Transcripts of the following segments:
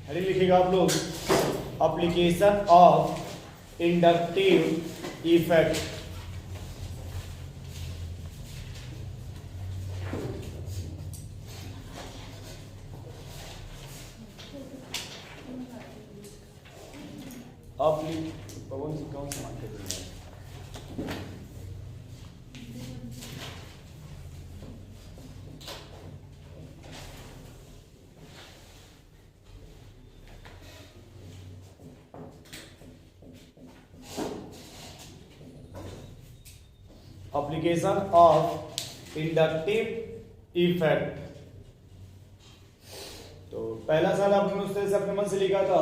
Heading लिखिएगा आप लोग, एप्लीकेशन ऑफ इंडक्टिव इफेक्ट। पवन जी कौन सा मार्केट में है? Application of inductive effect. तो पहला साल आपने उस तरह से अपने मन से लिखा था,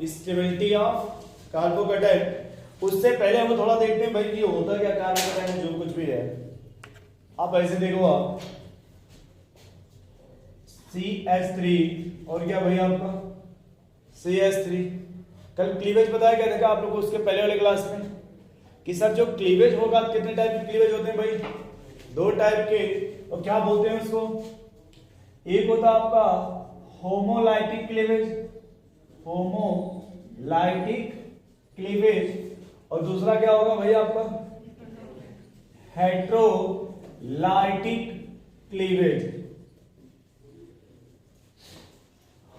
स्टेबिलिटी ऑफ कार्बोकेटाइन। उससे पहले हम थोड़ा देखते हैं भाई कि होता क्या कार्बोकेटाइन, जो कुछ भी है। आप ऐसे देखो, आप CH3 और क्या भाई आपका CH3। कल क्लीवेज बताया गया था आप लोग को उसके पहले वाले क्लास में कि सर जो क्लीवेज होगा, कितने टाइप के क्लीवेज होते हैं भाई? 2 टाइप के। और क्या बोलते हैं उसको? एक होता आपका होमोलाइटिक क्लीवेज, होमोलाइटिक क्लीवेज, और दूसरा क्या होगा भाई आपका? Heterolytic cleavage.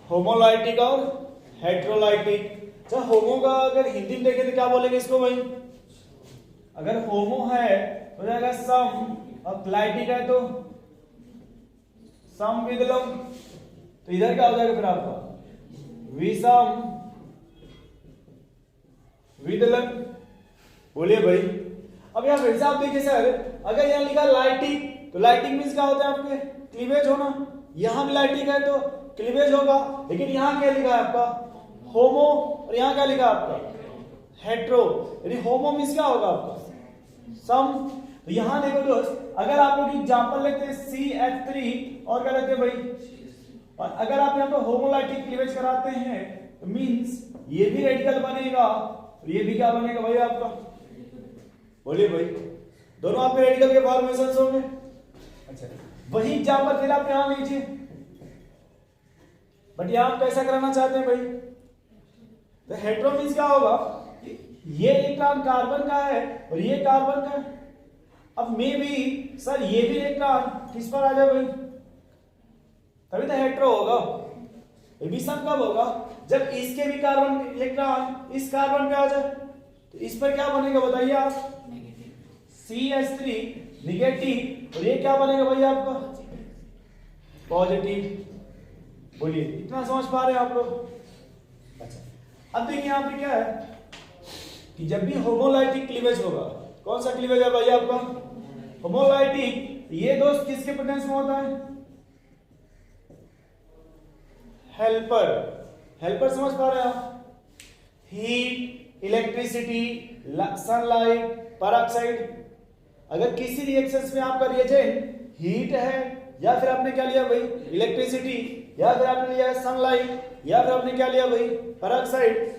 होमोलाइटिक और हेट्रोलाइटिक। अच्छा, होमो का अगर हिंदी में देखें तो क्या बोलेंगे इसको भाई? अगर होमो है तो जाएगा सम, और लाइटिक है तो सम विद लम। तो इधर क्या हो जाएगा फिर आपका? विषम विद लम। बोलिए भाई। अब यहां फिर से आप देखिए सर, अगर यहां लिखा लाइटिक, तो लाइटिक मींस क्या होता है आपके? क्लीवेज होना। यहां भी लाइटिक है तो क्लीवेज होगा। लेकिन यहां क्या लिखा है आपका? होमो, और यहां क्या लिखा है आपका? हेट्रो। यानी होमो मींस क्या होगा आपका? सम। तो यहां देखो दोस्त, अगर आप लोग एग्जांपल लेते हैं CH3 और क्या लेते हैं भाई? और अगर आप यहां पर होमोलाइटिक क्लीवेज कराते हैं तो मींस ये भी रेडिकल बनेगा और ये भी क्या बनेगा भाई आपका? बोलिए भाई। दोनों आपके रेडिकल के फॉर्मेशंस होंगे। अच्छा, वही एग्जांपल फिर आप यहां लीजिए, बट यहां आप कैसा कराना चाहते हैं भाई? तो हेट्रो मींस क्या होगा? ये इलेक्ट्रॉन कार्बन का है और ये कार्बन का है। अब मे भी सर ये भी इलेक्ट्रॉन किस पर आ जाए भाई? तभी तो हेट्रो होगा। ये भी सम कब होगा? जब इसके भी कार्बन इलेक्ट्रॉन इस कार्बन पे आ जाए। तो इस पर क्या बनेगा बताइए आप? CH3 निगेटिव, और ये क्या बनेगा भाई आपका? पॉजिटिव। बोलिए, इतना समझ पा रहे हैं आप लोग? अच्छा, अब देखिए यहां पे क्या है कि जब भी होमोलाइटिक क्लीवेज होगा, कौन सा क्लीवेज है भाई आपका? होमोलाइटिक। ये दोस्त किसके प्रेजेंस में होता है? हेल्पर। हेल्पर समझ पा रहे हैं आप? Heat, electricity, sunlight, peroxide. अगर किसी रिएक्शन में आपका रिएजेंट हीट है, या फिर आपने क्या लिया भाई? इलेक्ट्रिसिटी, या फिर आपने लिया सनलाइट, या फिर आपने क्या लिया भाई? पेरोक्साइड।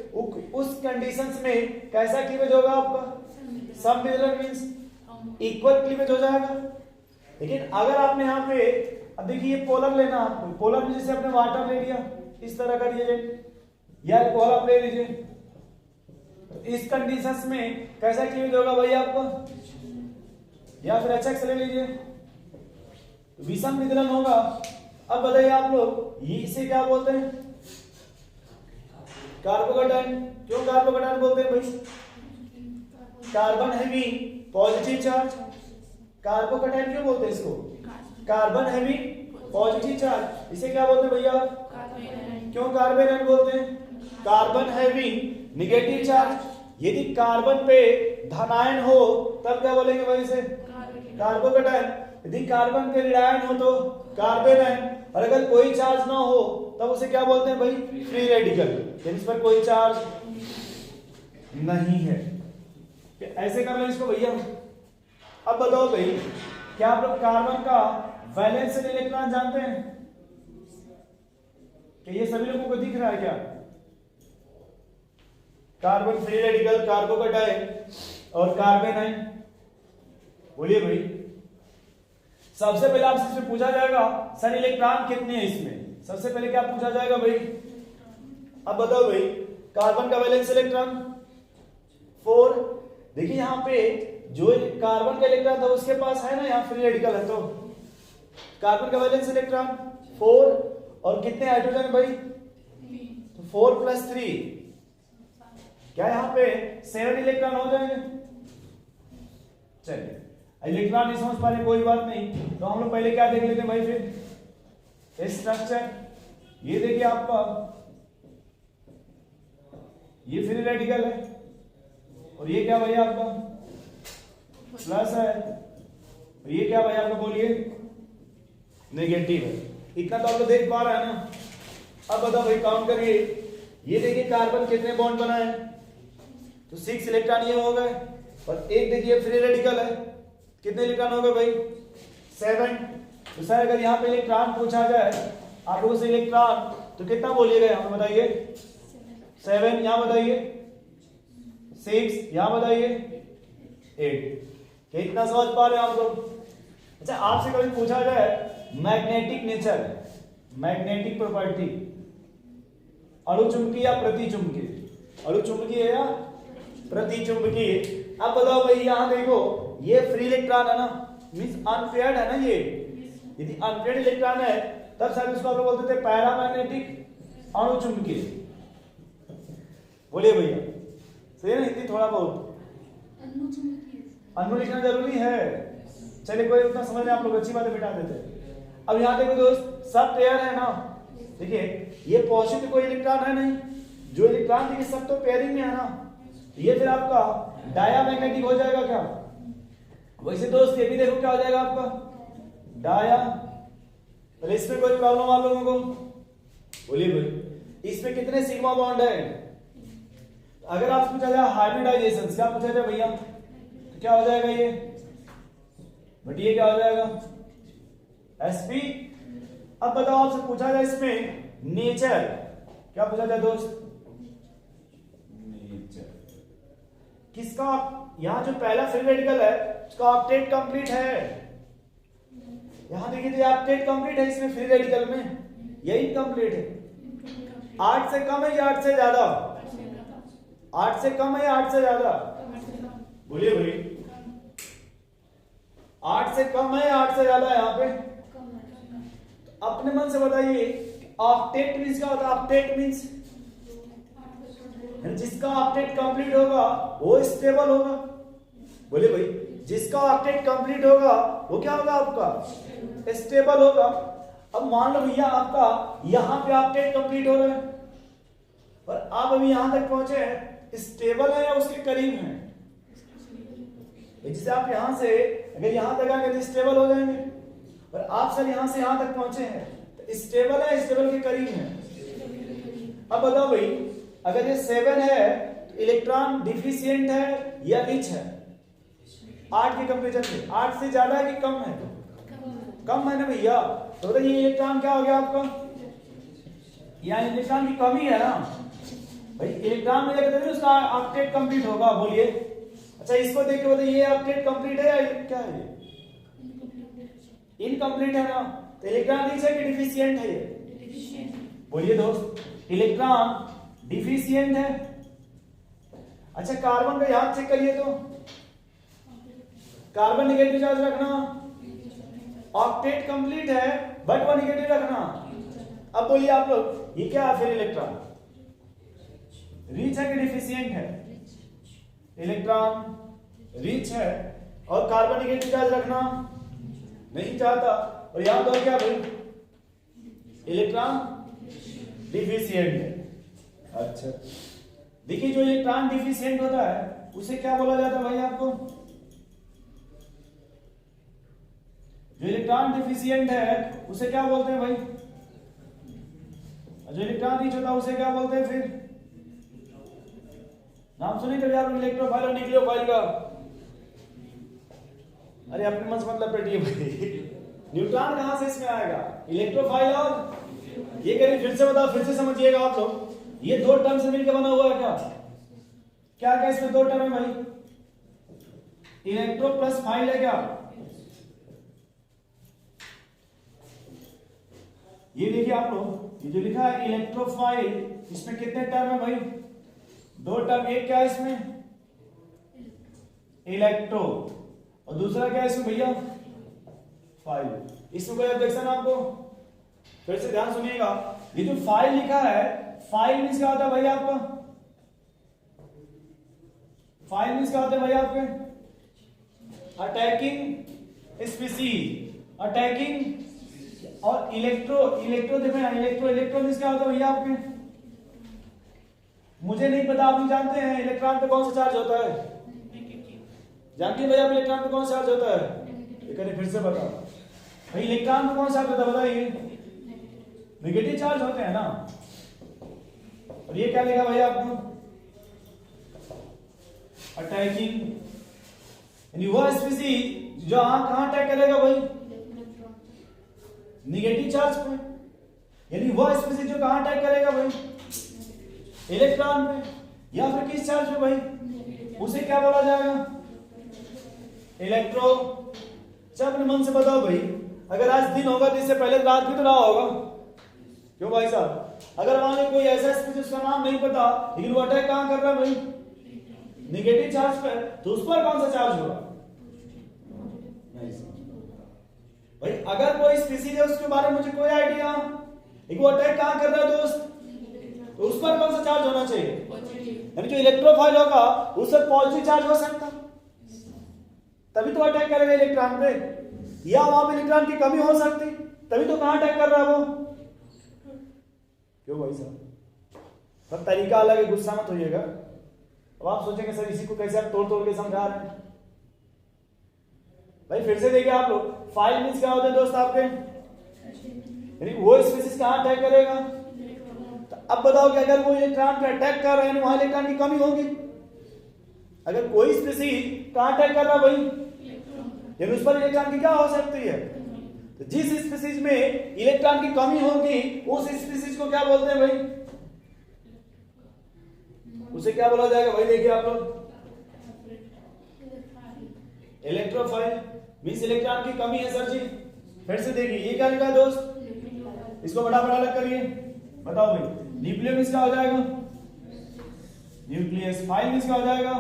उस कंडीशंस में कैसा क्लीवेज होगा आपका? सम मींस इक्वल क्लीवेज हो जाएगा। लेकिन अगर आपने यहाँ पे, अब देखिए ये पोलर लेना, पोलर में जैसे आपने वाटर ले लिया, इस तरह का रिएजेंट, या अल्कोहल आप ले लीजिए, तो इस कंडीशंस में कैसा क्लीवेज होगा भाई आपका? या फिर HX ले लीजिए, तो विषम विदलन होगा। अब बताइए आप लोग, ये इसे क्या बोलते हैं? कार्बोकेटाइन। क्यों कार्बोकेटाइन बोलते हैं भाई? Carbon heavy positive charge. Carbocation क्यों बोलते हैं इसको? Carbon heavy positive charge. इसे क्या बोलते हैं भैया? क्यों कार्बोनेट बोलते हैं? Carbon heavy negative charge. यदि कार्बन पे धनायन हो तब क्या बोलेंगे भाई इसे? कार्बोकेटाइन। यदि कार्बन पे ऋणायन हो तो कार्बेनाइन। और अगर कोई चार्ज ना हो तब उसे क्या बोलते हैं भाई? Free radical. इस पर कोई चार्ज नहीं है। ऐसे कर लें इसको भैया। अब बताओ भाई, क्या आप लोग कार्बन का वैलेंस इलेक्ट्रॉन जानते हैं? कि ये सभी लोगों को दिख रहा है क्या? कार्बन फ्री रेडिकल, कार्बोकेटाइन और कार्बेनाइन। बोलिए भाई। सबसे पहले आपसे इसमें पूछा जाएगा सर इलेक्ट्रॉन कितने हैं इसमें? सबसे पहले क्या पूछा जाएगा भाई? अब बताओ भाई कार्बन का वैलेंस इलेक्ट्रॉन 4। देखिए यहाँ पे जो कार्बन का इलेक्ट्रॉन था उसके पास है ना यहाँ फ्री रेडिकल है, तो कार्बन का वैलेंस इलेक्ट्रॉन 4 और कितने हाइड्रोजन भाई, तो 4 + 3 क्या यहाँ पे 7 इलेक्ट्रॉन हो जाएंगे। चलिए इलेक्ट्रॉन नहीं समझ पा रहे कोई बात नहीं, तो हम लोग पहले क्या देख लेते हैं भाई, फिर स्ट्रक्चर। ये देखिए आपका ये फ्री रेडिकल है और ये क्या भैया आपका प्लस है, और ये क्या भैया आपका बोलिए नेगेटिव है। इतना तो आप लोग देख पा रहे हैं ना। अब बताओ भाई काउंट करिए, ये देखिए कार्बन कितने बॉन्ड बनाए, तो 6 इलेक्ट्रॉन ये हो गए, और एक देखिए फ्री रेडिकल है, कितने इलेक्ट्रॉन हो गए भाई 7। तो सर अगर यहाँ पे इलेक्ट्रॉन पूछा जाए आप लोगों से इलेक्ट्रॉन, तो कितना बोलिएगा यहाँ पे बताइए 7, यहाँ बताइए 6, यहाँ बताइए 8। क्या इतना समझ पा रहे हैं आप लोग। अच्छा आपसे कभी पूछा जाए मैग्नेटिक नेचर, मैग्नेटिक प्रॉपर्टी, अणुचुंबकीय या प्रतिचुंबकीय, अणुचुंबकीय या प्रतिचुंबकीय। अब बताओ भाई यहाँ देखो ये फ्री इलेक्ट्रॉन है ना, मींस अनपेयर्ड है ना, ये यदि अनपेयर्ड इलेक्ट्रॉन है तब शायद उसको आप लोग बोलते थे पैरामैग्नेटिक अणुचुंबकीय। बोलिए भैया सही है ना, हिंदी थोड़ा बहुत अणु लिखना जरूरी है। चलिए कोई उतना समझ में आप लोग अच्छी बातें बिठा देते। अब यहाँ देखो दोस्त सब पेयर है ना, देखिए ये पॉजिटिव कोई इलेक्ट्रॉन है नहीं, जो इलेक्ट्रॉन देखिए सब तो पेयरिंग में है ना, ये फिर आपका डायामैग्नेटिक हो जाएगा क्या। वैसे दोस्त ये भी देखो क्या हो जाएगा आपका डाया। तो इसमें कोई प्रॉब्लम आप लोगों को, बोलिए भाई इसमें कितने सिग्मा बॉन्ड है। अगर आपसे पूछा जाए हाइब्रिडाइजेशन, क्या पूछा जाए भैया, तो क्या हो जाएगा ये, बट ये क्या हो जाएगा sp। अब बताओ आपसे पूछा जाए इसमें नेचर, क्या पूछा जाए दोस्त नेचर किसका। यहां जो पहला फ्री रेडिकल है उसका ऑक्टेट कंप्लीट है, यहां देखिए तो ऑक्टेट कंप्लीट है इसमें फ्री रेडिकल में, ये इनकम्प्लीट है। 8 से कम है या 8 से ज्यादा, 8 से कम है या 8 से ज्यादा, बोलिए भाई 8 से कम है या 8 से ज्यादा है यहाँ पे, तो अपने मन से बताइए ऑक्टेट मींस क्या होता है। ऑक्टेट मींस जिसका ऑक्टेट कंप्लीट होगा वो स्टेबल होगा। बोलिए भाई जिसका ऑक्टेट कंप्लीट होगा वो क्या होगा आपका स्टेबल होगा। अब मान लो भैया आपका यहां पे ऑक्टेट कंप्लीट हो रहा है और आप अभी यहां तक पहुंचे हैं, स्टेबल है या उसके करीब है। जैसे आप यहां से अगर यहां तक आएंगे तो स्टेबल हो जाएंगे, और आप सर यहां से यहां तक पहुंचे हैं तो स्टेबल है स्टेबल के करीब है। अब बताओ भाई अगर ये 7 है तो इलेक्ट्रॉन डिफिशिएंट है या रिच है 8 के कंपेरिजन में, 8 से ज्यादा है कि कम है, कम है ना भैया। तो ये इलेक्ट्रॉन क्या हो गया आपका, यहाँ इलेक्ट्रॉन की कमी है ना भाई, इलेक्ट्रॉन में जाकर उसका ऑक्टेट कंप्लीट होगा। बोलिए अच्छा इसको देख के बताइए ये ऑक्टेट कंप्लीट है या क्या है, इनकम्प्लीट है ना, तो इलेक्ट्रॉन रिच है कि डिफिशिएंट है ये, बोलिए दोस्त इलेक्ट्रॉन डिफिशिएंट है। अच्छा कार्बन का याद चेक करिए, तो कार्बन नेगेटिव चार्ज रखना, ऑक्टेट कंप्लीट है बट वो नेगेटिव रखना। अब बोलिए आप लोग ये क्या है फिर, इलेक्ट्रॉन रिच है कि डिफिशिएंट है, इलेक्ट्रॉन रिच है और कार्बन नेगेटिव चार्ज रखना नहीं चाहता, और यहां तो क्या भाई इलेक्ट्रॉन डिफिशिएंट है। अच्छा देखिए जो इलेक्ट्रॉन डिफिशिएंट होता है उसे क्या बोला जाता है भाई आपको, जो इलेक्ट्रॉन डिफिशिएंट है उसे क्या बोलते हैं भाई, जो इलेक्ट्रॉन रिच होता है उसे क्या बोलते हैं फिर, नाम सुने कभी आप इलेक्ट्रोफाइल और न्यूक्लियोफाइल का। अरे अपने मन से मतलब पेटिए भाई, न्यूट्रॉन कहां से इसमें आएगा, इलेक्ट्रोफाइल और ये करिए फिर से बताओ, फिर से समझिएगा आप लोग, ये दो टर्म से मिलकर बना हुआ है क्या, क्या क्या इसमें दो टर्म है भाई, इलेक्ट्रो प्लस फाइल है क्या, ये देखिए आप लोग, ये जो लिखा है इलेक्ट्रोफाइल, इसमें कितने टर्म है भाई? 2 टर्म। एक क्या है इसमें? इलेक्ट्रो, और दूसरा क्या है इसमें भैया? फाइल। इसमें कोई ऑब्जेक्शन आपको? फिर से ध्यान सुनिएगा, ये जो फाइल लिखा है, फाइल मींस क्या होता है भाई आपका? फाइल मींस क्या होता है भाई आपके? Attacking species, attacking. और इलेक्ट्रो, इलेक्ट्रो देखो ना, इलेक्ट्रो मींस क्या होता है भैया आपके? मुझे नहीं पता, आप भी जानते हैं इलेक्ट्रॉन पे कौन सा चार्ज होता है? जानते हैं भैया आप इलेक्ट्रॉन पे कौन सा चार्ज होता है? एक बार फिर से बताओ भाई, इलेक्ट्रॉन पे कौन सा चार्ज होता है बताइए? नेगेटिव चार्ज होते हैं ना। और ये क्या लिखा भाई आपको? अटैकिंग, यानी वह स्पीसीज जो कहां अटैक करेगा भाई? नेगेटिव चार्ज पे। यानी वह स्पीसीज जो कहां अटैक करेगा भाई? इलेक्ट्रॉन पे। या फिर किस चार्ज पे भाई? उसे क्या बोला जाएगा? इलेक्ट्रो। अच्छा अपने मन से बताओ भाई, अगर आज दिन होगा तो इससे पहले रात भी तो रहा होगा, क्यों भाई साहब? अगर मान लो कोई ऐसा स्पीसीज, उसका नाम नहीं पता, लेकिन वो अटैक कहां कर रहा है भाई? नेगेटिव चार्ज पर, तो उस पर कौन सा चार्ज होगा? भाई अगर कोई स्पीसीज है उसके बारे में मुझे कोई आइडिया, एक वो अटैक कहां कर रहा है दोस्त, तो उस पर कौन सा चार्ज होना चाहिए? यानी जो इलेक्ट्रोफाइल होगा उस पर पॉजिटिव चार्ज हो सकता, तभी तो अटैक करेगा इलेक्ट्रॉन पे। या वहां पे इलेक्ट्रॉन की कमी हो सकती, तभी तो कहां अटैक कर रहा है वो, क्यों भाई साहब? सब तरीका अलग है, गुस्सा मत होइएगा। अब आप सोचेंगे सर इसी को कैसे आप तोड़ तोड़ के समझा रहे हैं। भाई फिर से देखिए आप लोग, फाइल मींस क्या होते हैं दोस्त आपके? यानी वो स्पीसीज कहां अटैक करेगा? तो अब बताओ कि अगर वो इलेक्ट्रॉन पे अटैक कर रहे हैं, वहां इलेक्ट्रॉन की कमी होगी। अगर कोई स्पीसीज कहां अटैक कर रहा है भाई? यानी उस पर इलेक्ट्रॉन की क्या हो सकती है? तो जिस स्पीसीज में इलेक्ट्रॉन की कमी होगी, उस स्पीसीज को क्या बोलते हैं भाई? उसे क्या बोला जाएगा भाई? देखिए आप लोग, इलेक्ट्रोफाइल मींस इलेक्ट्रॉन की कमी है सर जी। फिर से देखिए ये क्या लिखा है दोस्त, इसको बड़ा बड़ा अलग करिए, बताओ भाई। न्यूक्लियर मींस क्या हो जाएगा? न्यूक्लियस। फाइल मींस क्या हो जाएगा?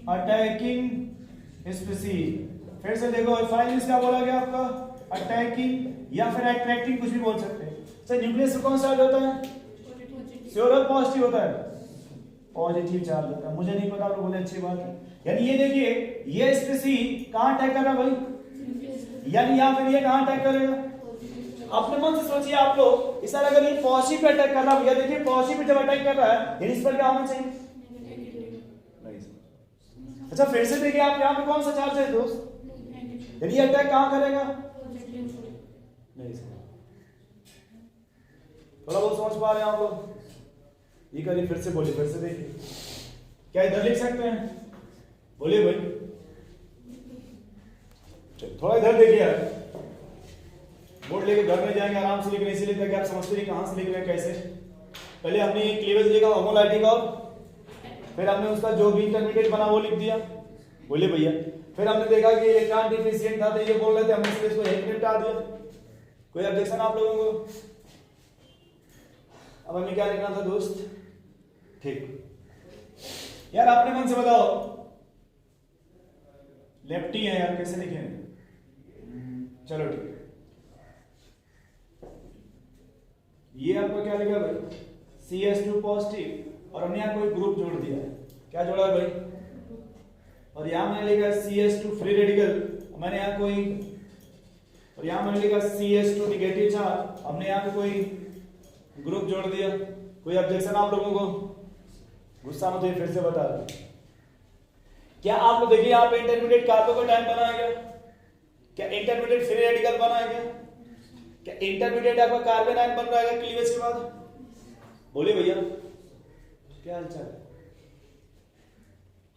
Attacking species. फिर से देखो, फाइल मींस क्या बोला गया आपका? अटैकिंग या फिर अट्रैक्टिंग, कुछ भी बोल सकते हैं। सर न्यूक्लियस से कौन सा चार्ज होता है? श्योर और पॉजिटिव होता है? पॉजिटिव चार्ज होता है। मुझे नहीं पता, आप लोग बोले अच्छी बात है। यानी ये देखिए, ये स्पीसीज कहां अटैक कर रहा है भाई? यानी या फिर ये कहां अटैक करेगा? अपने मन से सोचिए आप लोग, इस अगर ये पॉजिटिव पे अटैक कर रहा है, भैया देखिए पॉजिटिव पे जब अटैक कर रहा है, यानी इस पर क्या होना चाहिए? अच्छा फिर से देखिए आप, यहाँ पे कौन सा चार्ज है दोस्त? यानी ये अटैक कहां करेगा? नहीं सर, थोड़ा बहुत समझ पा रहे हैं आप लोग? ये करिए, फिर से बोलिए, फिर से देखिए। क्या इधर लिख सकते हैं? बोलिए भाई, थोड़ा इधर देखिए यार। बोर्ड लेके घर में जाएंगे आराम से लिखने, इसीलिए ताकि आप समझते नहीं कहां से लिख रहे हैं कैसे। पहले हमने एक क्लीवेज लिखा होमोलाइटिक, और फिर हमने उसका जो भी इंटरमीडिएट बना वो लिख दिया। बोलिए भैया। फिर हमने देखा कि इलेक्ट्रॉन डिफिशिएंट था, तो ये बोल रहे थे, हमने इसको हेट निपटा दिया। कोई ऑब्जेक्शन आप लोगों को? अब हमें क्या लिखना था दोस्त? ठीक यार, अपने मन से बताओ, लेफ्टी है यार, कैसे लिखेंगे? चलो ठीक है, ये आपका क्या लिखा भाई? CS2 पॉजिटिव, और हमने यहाँ कोई ग्रुप जोड़ दिया है। क्या जोड़ा है भाई? और यहां मैंने लिखा CS2 फ्री रेडिकल, मैंने यहाँ कोई, और यहां मैंने लिखा CS2 नेगेटिव चार्ज, हमने यहाँ पे कोई ग्रुप जोड़ दिया। कोई ऑब्जेक्शन आप लोगों को? गुस्सा मत होइए, फिर से बता दो। क्या आप लोग देखिए, यहाँ पे इंटरमीडिएट कार्बोकेटायन बनाया गया? क्या इंटरमीडिएट फ्री रेडिकल बनाया गया? क्या इंटरमीडिएट आपका कार्बन आयन बन रहा है क्लीवेज के बाद? बोलिए भैया, क्या हालचाल है?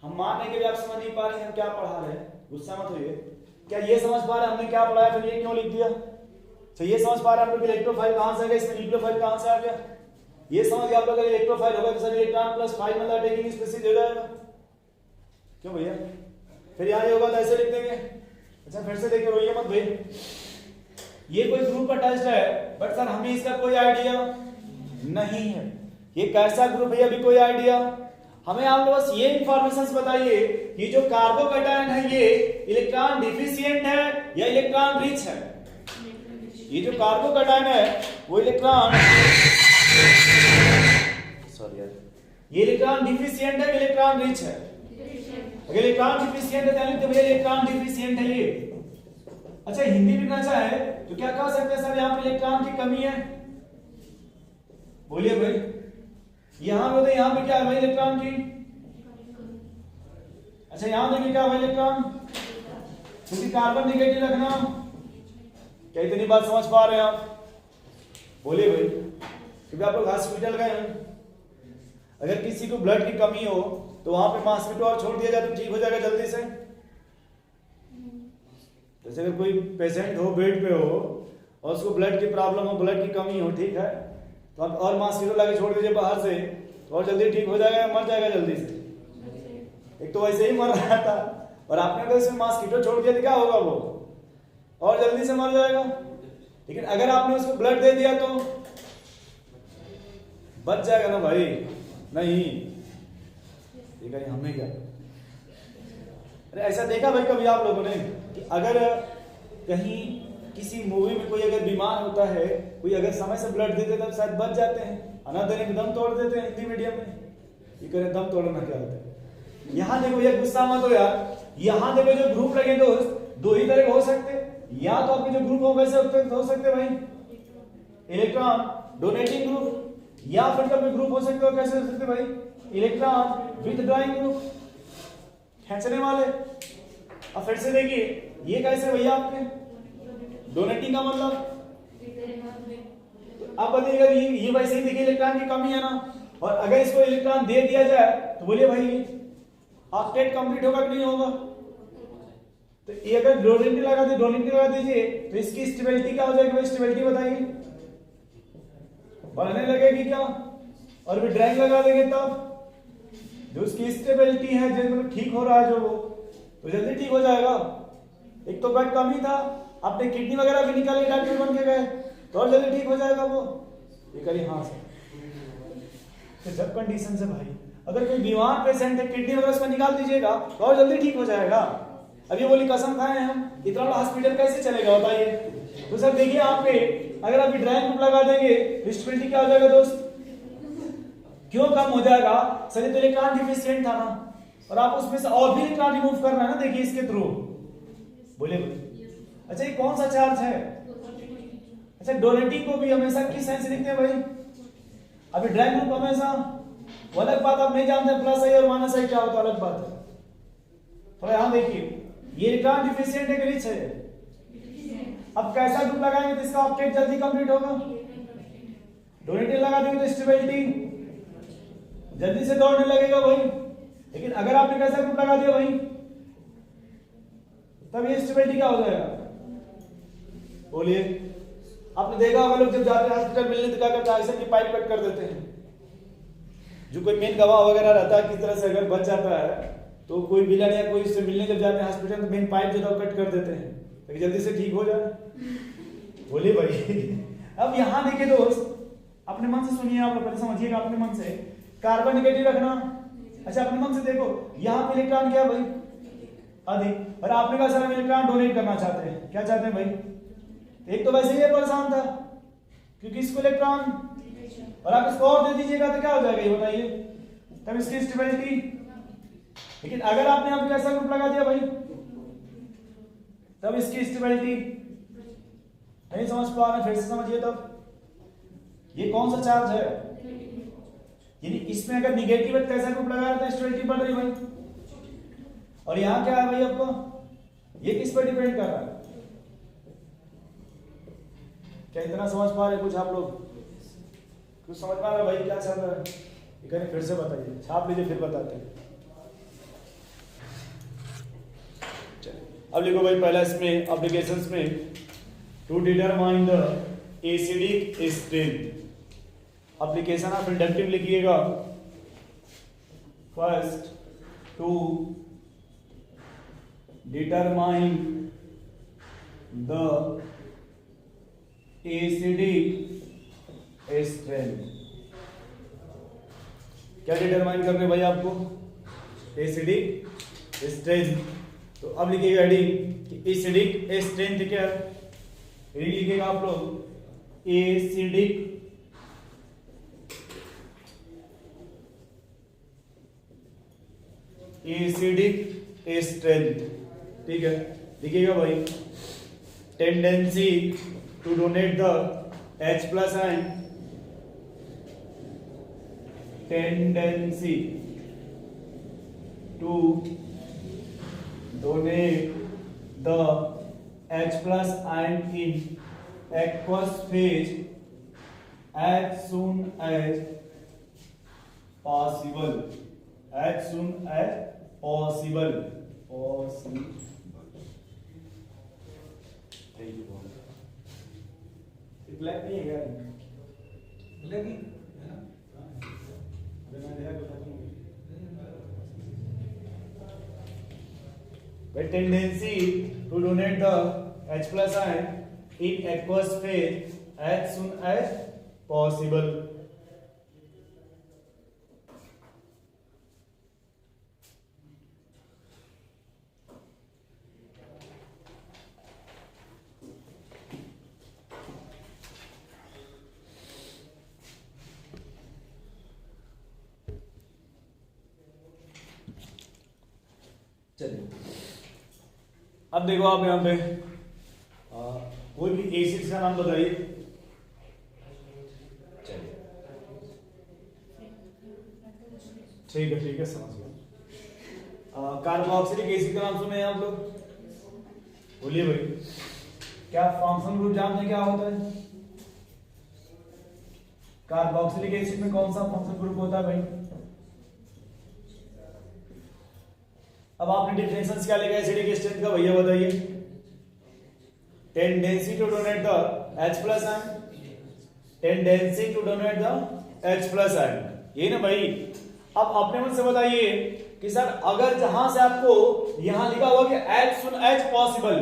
हम मान रहे कि भी आप समझ नहीं पा रहे हैं हम क्या पढ़ा रहे हैं, गुस्सा मत होइए। क्या ये समझ पा रहे हैं हमने क्या पढ़ाया, फिर ये क्यों लिख दिया? तो ये समझ पा रहे हैं आप लोग इलेक्ट्रोफाइल कहां से आ गया, इसमें न्यूक्लियोफाइल कहां से आ गया? ये समझ गए आप लोग, इलेक्ट्रोफाइल होगा तो सर इलेक्ट्रॉन प्लस फाइल मतलब अटैकिंग स्पीसीज हो जाएगा। क्यों भैया? फिर यहां ये होगा तो ऐसे लिख देंगे। अच्छा फिर से देखिए, रोइए मत भाई। ये कोई ग्रुप अटैच्ड है, बट सर हमें इसका कोई आइडिया नहीं है ये कैसा ग्रुप है, अभी कोई आइडिया हमें। आप लोग बस ये इंफॉर्मेशन बताइए कि जो कार्बोकैटायन है ये इलेक्ट्रॉन डिफिशिएंट है या इलेक्ट्रॉन रिच है। ये जो कार्बोकैटायन है वो इलेक्ट्रॉन ये इलेक्ट्रॉन डिफिशिएंट है, इलेक्ट्रॉन रिच है। अगर इलेक्ट्रॉन डिफिशिएंट है तो भैया इलेक्ट्रॉन डिफिशिएंट है ये। अच्छा हिंदी में लिखना चाहे तो क्या कह सकते हैं सर, यहाँ पे इलेक्ट्रॉन की कमी है, बोलिए भाई। यहां पे तो यहाँ पे क्या है भाई इलेक्ट्रॉन की, अच्छा यहां देखिए क्या है इलेक्ट्रॉन, क्योंकि कार्बन निगेटिव रखना। क्या इतनी बात समझ पा रहे हैं आप, बोलिए भाई। क्योंकि आप लोग हॉस्पिटल गए हैं, अगर किसी को ब्लड की कमी हो तो वहां पे मॉस्किटो और छोड़ दिया जाए तो ठीक हो जाएगा जल्दी से। जैसे अगर कोई पेशेंट हो बेड पे हो और उसको ब्लड की प्रॉब्लम हो, ब्लड की कमी हो, ठीक है, तो आप और मॉस्किटो लगा छोड़ दीजिए बाहर से तो और जल्दी ठीक हो जाएगा, मर जाएगा जल्दी से। एक तो वैसे ही मर रहा था और आपने अगर इसमें मॉस्किटो छोड़ दिया तो क्या होगा, वो और जल्दी से मर जाएगा। लेकिन अगर आपने उसको ब्लड दे दिया तो बच जाएगा ना भाई, नहीं ठीक है। हमने क्या, अरे ऐसा देखा भाई कभी आप लोगों ने कि अगर कहीं किसी मूवी में कोई अगर बीमार होता है, कोई अगर समय से ब्लड दे देता तो शायद बच जाते हैं, अना देने में दम तोड़ देते हैं हिंदी मीडियम में। ये करे दम तोड़ना क्या होता है। यहाँ देखो ये गुस्सा मत हो यार, यहाँ देखो जो ग्रुप लगे दोस्त दो ही तरह के हो सकते, या तो आपके जो ग्रुप हो वैसे हो सकते भाई इलेक्ट्रॉन डोनेटिंग ग्रुप, या फिर कभी ग्रुप हो सकते हो कैसे हो सकते भाई इलेक्ट्रॉन विथड्रॉइंग ग्रुप, खींचने वाले। अब फिर से देखिए ये कैसे भैया आपके डोनेटिंग का मतलब, आप बताइएगा ये वैसे ही देखिए इलेक्ट्रॉन की कमी है ना, और अगर इसको इलेक्ट्रॉन दे दिया जाए तो बोलिए भाई ऑक्टेट कंप्लीट होगा कि नहीं होगा। तो ये अगर डोनेटिंग लगा दीजिए तो इसकी स्टेबिलिटी क्या हो जाएगी भाई, स्टेबिलिटी बताइए, बढ़ने लगेगी क्या, और भी ड्रैग लगा देंगे तब जो उसकी स्टेबिलिटी है जो ठीक हो रहा है जो वो तो जल्दी ठीक हो जाएगा। एक तो ब्लड कमी था, आपने किडनी वगैरह भी निकाली डॉक्टर बन के गए तो और जल्दी ठीक हो जाएगा वो। ये करिए हाँ सर, तो जब कंडीशन से भाई अगर कोई बीमार पेशेंट है किडनी वगैरह उसको निकाल दीजिएगा तो और जल्दी ठीक हो जाएगा। अब ये बोली कसम खाए हैं हम, इतना बड़ा हॉस्पिटल कैसे चलेगा बताइए। तो सर देखिए आप पे अगर आप ड्राइंग ग्रुप लगा देंगे स्टेबिलिटी क्या हो जाएगा दोस्त, क्यों कम हो जाएगा सर, तो इलेक्ट्रॉन डिफिशिएंट था ना, और आप उसमें से और भी इलेक्ट्रॉन रिमूव कर रहे हैं ना, देखिए इसके थ्रू, बोलिए बोलिए। अच्छा ये कौन सा चार्ज है, अच्छा डोनेटिंग को भी हमेशा किस साइन से लिखते हैं भाई, अभी ड्राइंग ग्रुप हमेशा, वो अलग बात आप नहीं जानते प्लस आई और माइनस आई क्या होता है अलग बात है। थोड़ा यहां देखिए ये इलेक्ट्रॉन डिफिशिएंट है कि रिच है, अब कैसा ग्रुप लगाएंगे तो इसका ऑक्टेट जल्दी कंप्लीट होगा, डोनेटिंग लगा देंगे तो स्टेबिलिटी जल्दी से दौड़ने लगेगा भाई। लेकिन अगर आपने कैसा ग्रुप लगा दिया भाई तब ये स्टेबिलिटी क्या हो जाएगा, बोलिए। आपने देखा होगा लोग जब जाते हैं हॉस्पिटल मिलने तो क्या करते हैं, ऑक्सीजन की पाइप कट कर देते हैं। जो कोई मेन गवाह वगैरह रहता है किस तरह से अगर बच जाता है तो कोई विलन या कोई उससे मिलने जब जाते हैं हॉस्पिटल तो मेन पाइप जो कट कर देते हैं ताकि जल्दी से ठीक हो जाए, बोलिए भाई। अब यहां देखिए दोस्त अपने मन से सुनिए, आप लोग पहले समझिएगा अपने मन से, कार्बन नेगेटिव रखना। अच्छा अपने मन से देखो यहाँ पे इलेक्ट्रॉन क्या भाई अधिक, और आपने कहा सर हम इलेक्ट्रॉन डोनेट करना चाहते हैं, क्या चाहते हैं भाई, एक तो वैसे ही परेशान था क्योंकि इसको इलेक्ट्रॉन, और आप इसको और दे दीजिएगा तो क्या हो जाएगा ये बताइए, तब इसकी स्टेबिलिटी। लेकिन अगर आपने यहाँ पे कैसा ग्रुप लगा दिया भाई तब इसकी स्टेबिलिटी नहीं समझ पा रहे, फिर से समझिए। तब ये कौन सा चार्ज है, यानी इसमें अगर निगेटिव है कैसा ग्रुप लगा रहा था स्टेबिलिटी बढ़ रही भाई, और यहां क्या है भाई आपको, ये किस पर डिपेंड कर रहा है, क्या इतना समझ पा रहे कुछ आप लोग, कुछ समझ पा रहे भाई क्या चल रहा है, ये करें फिर से बताइए, छाप लीजिए फिर बताते हैं। अब लिखो भाई पहला इसमें एप्लीकेशंस में to determine the acidic strength, application आप इंडक्टिव लिखिएगा, first to determine the acidic strength. क्या डिटरमाइन करने भाई आपको? Acidic strength. तो अब लिखिएगा हेडिंग कि एसिडिक स्ट्रेंथ क्या है। हेडिंग लिखिएगा आप लोग एसिडिक स्ट्रेंथ। ठीक है, लिखिएगा भाई tendency to donate the H plus ion, tendency to donate the H plus ion in aqueous phase as soon as possible. As soon as possible. Black नहीं है क्या? Black he by tendency to donate the H plus ion in aqueous phase as soon as possible. चलिए अब देखो आप यहाँ पे कोई भी एसिड का नाम बताइए। चलिए ठीक है समझ गया। कार्बोक्सिलिक एसिड का नाम सुने हैं आप लोग? बोलिए भाई, क्या फंक्शन ग्रुप जानते हैं क्या होता है? कार्बोक्सिलिक एसिड में कौन सा फंक्शन ग्रुप होता है भाई? अब आपने डिफिनेशन क्या लिखा है एसिडिक स्ट्रेंथ का भैया बताइए? Tendency to donate the H plus ion, tendency to donate the H plus ion, ये ना भाई। अब अपने मन से बताइए कि सर अगर जहां से आपको यहां लिखा हुआ कि as soon as possible,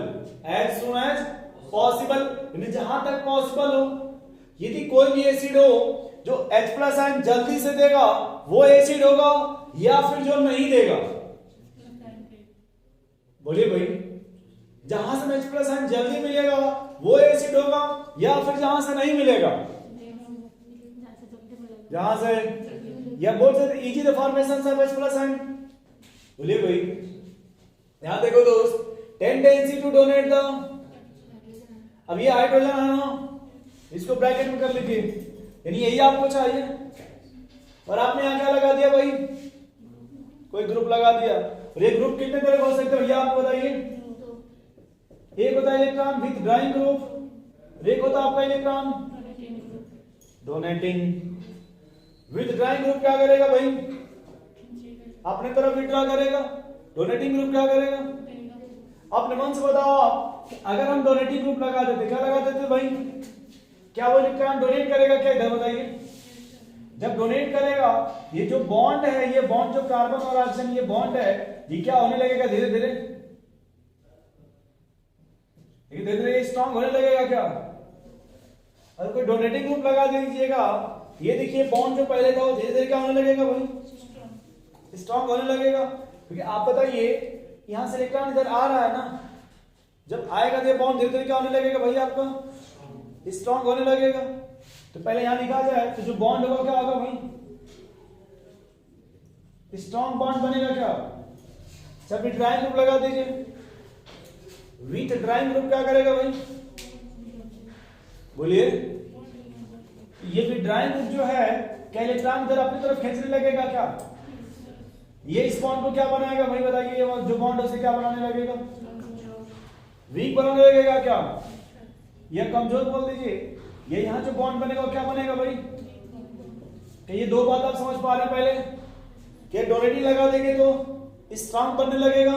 as soon as possible यानी जहां तक पॉसिबल हो, यदि कोई भी एसिड हो जो H प्लस आयन जल्दी से देगा वो एसिड होगा या फिर जो नहीं देगा? बोलिए भाई, जहां से H प्लस आयन जल्दी मिलेगा वो एसिड होगा या फिर जहां से नहीं मिलेगा? जहां से, या बोल सकते easy the formation of H plus ion. बोलिए भाई, यहां देखो दोस्त, टेंडेंसी टू डोनेट द, अब ये हाइड्रोजन है ना, इसको ब्रैकेट में कर लीजिए, यानी यही आपको चाहिए। और आपने यहां क्या लगा दिया भाई? कोई ग्रुप लगा दिया। और ये ग्रुप कितने तरह का हो सकते हैं भैया आपको बताइए? एक होता है इलेक्ट्रॉन विथ ड्राइंग ग्रुप, एक होता है आपका electron donating. With drawing group क्या करेगा भाई? अपने तरफ विड्रॉ करेगा। डोनेटिंग ग्रुप क्या करेगा? अपने मन से बताओ आप, अगर हम डोनेटिंग ग्रुप लगा देते, क्या लगा देते भाई? क्या वो इलेक्ट्रॉन डोनेट करेगा क्या? इधर बताइए। जब डोनेट करेगा, ये जो बॉन्ड है, ये बॉन्ड जो कार्बन और ऑक्सीजन ये बॉन्ड है, ये क्या होने लगेगा? धीरे धीरे धीरे धीरे स्ट्रांग होने लगेगा क्या? अगर कोई डोनेटिंग ग्रुप लगा दीजिएगा, ये देखिए बॉन्ड जो पहले था वो धीरे धीरे क्या होने लगेगा भाई? स्ट्रांग होने लगेगा। क्योंकि आप बताइए यहां से इलेक्ट्रॉन इधर आ रहा है ना, जब आएगा तो ये बॉन्ड धीरे धीरे क्या होने लगेगा भाई? आपका स्ट्रांग होने लगेगा। तो पहले यहां लिखा जाए तो जो बॉन्ड होगा क्या होगा भाई? स्ट्रांग बॉन्ड बनेगा क्या? सब ड्राइंग ग्रुप लगा दीजिए। विथ ड्राइंग ग्रुप क्या करेगा भाई? बोलिए, ये भी ड्राइंग ग्रुप जो है क्या इलेक्ट्रॉन इधर अपनी तरफ खींचने लगेगा क्या? ये इस बॉन्ड को क्या बनाएगा भाई बताइए? जो बॉन्ड है उसे क्या बनाने लगेगा? वीक बनाने लगेगा क्या? या कमजोर बोल दीजिए। ये यहां जो बॉन्ड बनेगा क्या बनेगा भाई? कि ये दो बात आप समझ पा रहे हैं पहले? कि डोनेटिंग लगा देंगे तो स्ट्रांग बनने लगेगा,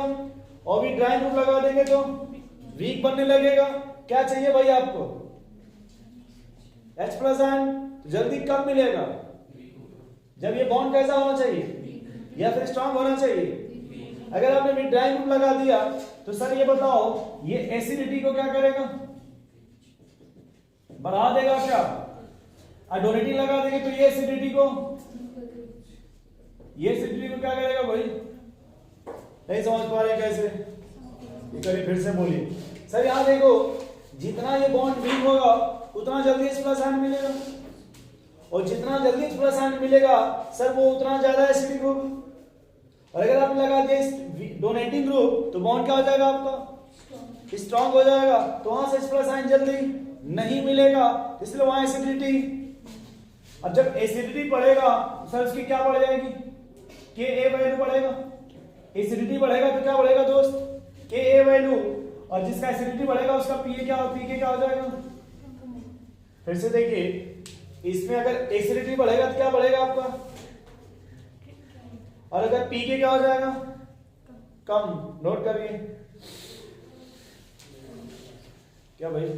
और भी ड्राइंग ग्रुप लगा देंगे तो वीक बनने लगेगा। क्या चाहिए भाई आपको? H plus ion. तो जल्दी कब मिलेगा? जब ये बॉन्ड कैसा होना चाहिए या फिर स्ट्रांग होना चाहिए। अगर आपने ड्राइंग ग्रुप लगा दिया तो सर ये बताओ, ये एसिडिटी को क्या करेगा? बढ़ा देगा क्या, और डोनेटिंग लगा देंगे तो ये एसिडिटी को क्या करेगा भाई, नहीं समझ पा रहे कैसे, ये करिए फिर से बोलिए सर। यहाँ देखो जितना ये बॉन्ड वीक होगा उतना जल्दी इस प्लस आयन मिलेगा, और जितना जल्दी इस प्लस आयन मिलेगा सर वो उतना ज्यादा एसिडिक होगा। और अगर आपने लगा दिया डोनेटिंग ग्रुप तो बॉन्ड क्या हो जाएगा आपका, स्ट्रांग हो जाएगा, तो वहां से इस प्लस आयन जल्दी नहीं मिलेगा, इसलिए वहां एसिडिटी। अब जब एसिडिटी बढ़ेगा सर उसकी क्या बढ़ जाएगी, के ए वैल्यू बढ़ेगा, एसिडिटी बढ़ेगा तो क्या बढ़ेगा दोस्त, के ए वैल्यू, और जिसका एसिडिटी बढ़ेगा उसका पीए क्या हो जाएगा। फिर से देखिए इसमें अगर एसिडिटी बढ़ेगा तो क्या बढ़ेगा आपका, और अगर पीके क्या हो जाएगा, कम। नोट करिए क्या भाई,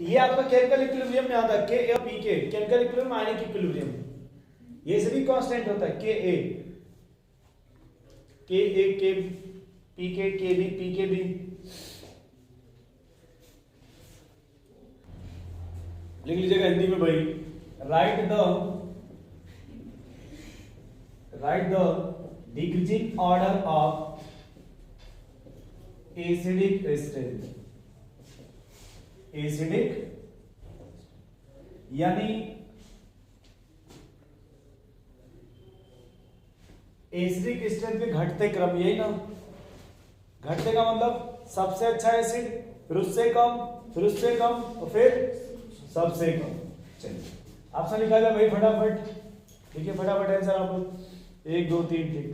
ये आपका केमिकल इक्विलिब्रियम में आता है, के ए और पीके, केमिकल इक्विलिब्रियम आयनिक इक्विलिब्रियम, ये सभी कांस्टेंट होता है, के ए के पीके के बी पीके बी। लिख लीजिएगा हिंदी में भाई, right the decreasing order of acidic strength, acidic यानी एसिडिक स्ट्रेंथ के घटते क्रम, यही ना, घटते का मतलब सबसे अच्छा एसिड, फिर उससे कम, फिर उससे कम, और फिर सबसे कम। चलिए ऑप्शन लिखा था भाई फटाफट, ठीक है फटाफट आंसर आप 1 2 3 ठीक।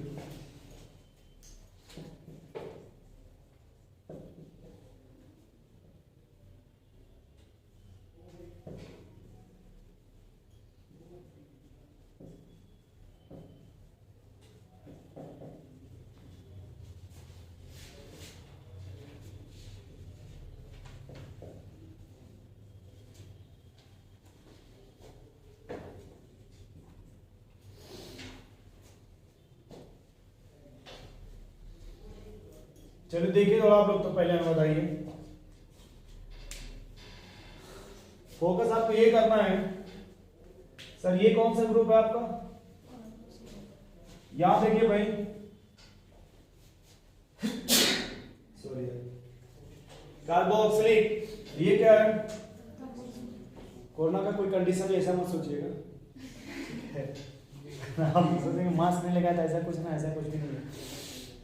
चलिए देखिए थोड़ा आप लोग, तो पहले हमें बताइए, फोकस आपको ये करना है सर, ये कौन सा ग्रुप है आपका, यहां देखिए भाई, सॉरी कार्बोक्सिलिक, ये क्या है, कोरोना का कोई कंडीशन ऐसा मत सोचिएगा, हम सोचेंगे मास्क नहीं लगाया था, ऐसा कुछ ना, ऐसा कुछ भी नहीं है।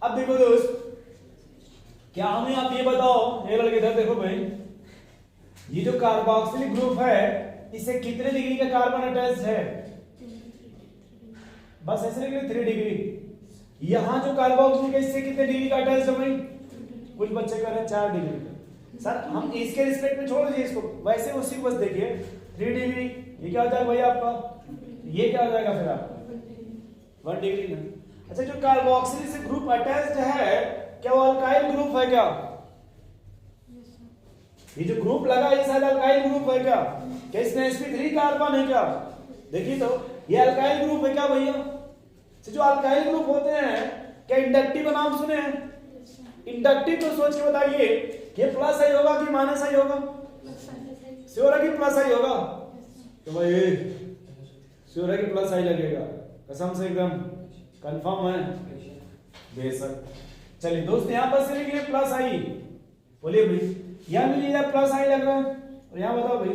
अब देखो दोस्त, क्या हमें आप ये बताओ, ये लड़के इधर देखो भाई, ये जो कार्बोक्सिलिक ग्रुप है इसे कितने डिग्री का कार्बन अटैच्ड है, बस ऐसे लिख लो 3 डिग्री। यहां जो कार्बोक्सिलिक है इससे कितने डिग्री का अटैच्ड है भाई, कुछ बच्चे कह रहे हैं 4 डिग्री का। सर हम इसके रिस्पेक्ट में छोड़ दीजिए इसको, वैसे उसी को बस देखिए 3 डिग्री, ये क्या हो जाएगा भाई आपका, ये क्या हो जाएगा फिर आपका 1 डिग्री ना। अच्छा जो कार्बोक्सिलिक से ग्रुप अटैच्ड है क्या वो अल्काइल ग्रुप है क्या, ये जो ग्रुप लगा ये शायद अल्काइल ग्रुप है क्या, क्या इसमें sp3 कार्बन है क्या, देखिए तो ये अल्काइल ग्रुप है क्या भैया। जो अल्काइल ग्रुप होते हैं क्या इंडक्टिव का नाम सुने हैं, इंडक्टिव तो सोच के बताइए ये प्लस आई होगा कि माइनस आई होगा, श्योर है कि प्लस आई होगा, तो भाई श्योर है कि प्लस आई लगेगा, कसम से एकदम कंफर्म है, बेशक। चलिए दोस्त यहाँ पर से लिखिए प्लस आई, बोलिए भाई यहाँ भी लिया प्लस आई लग रहा है, और यहाँ बताओ भाई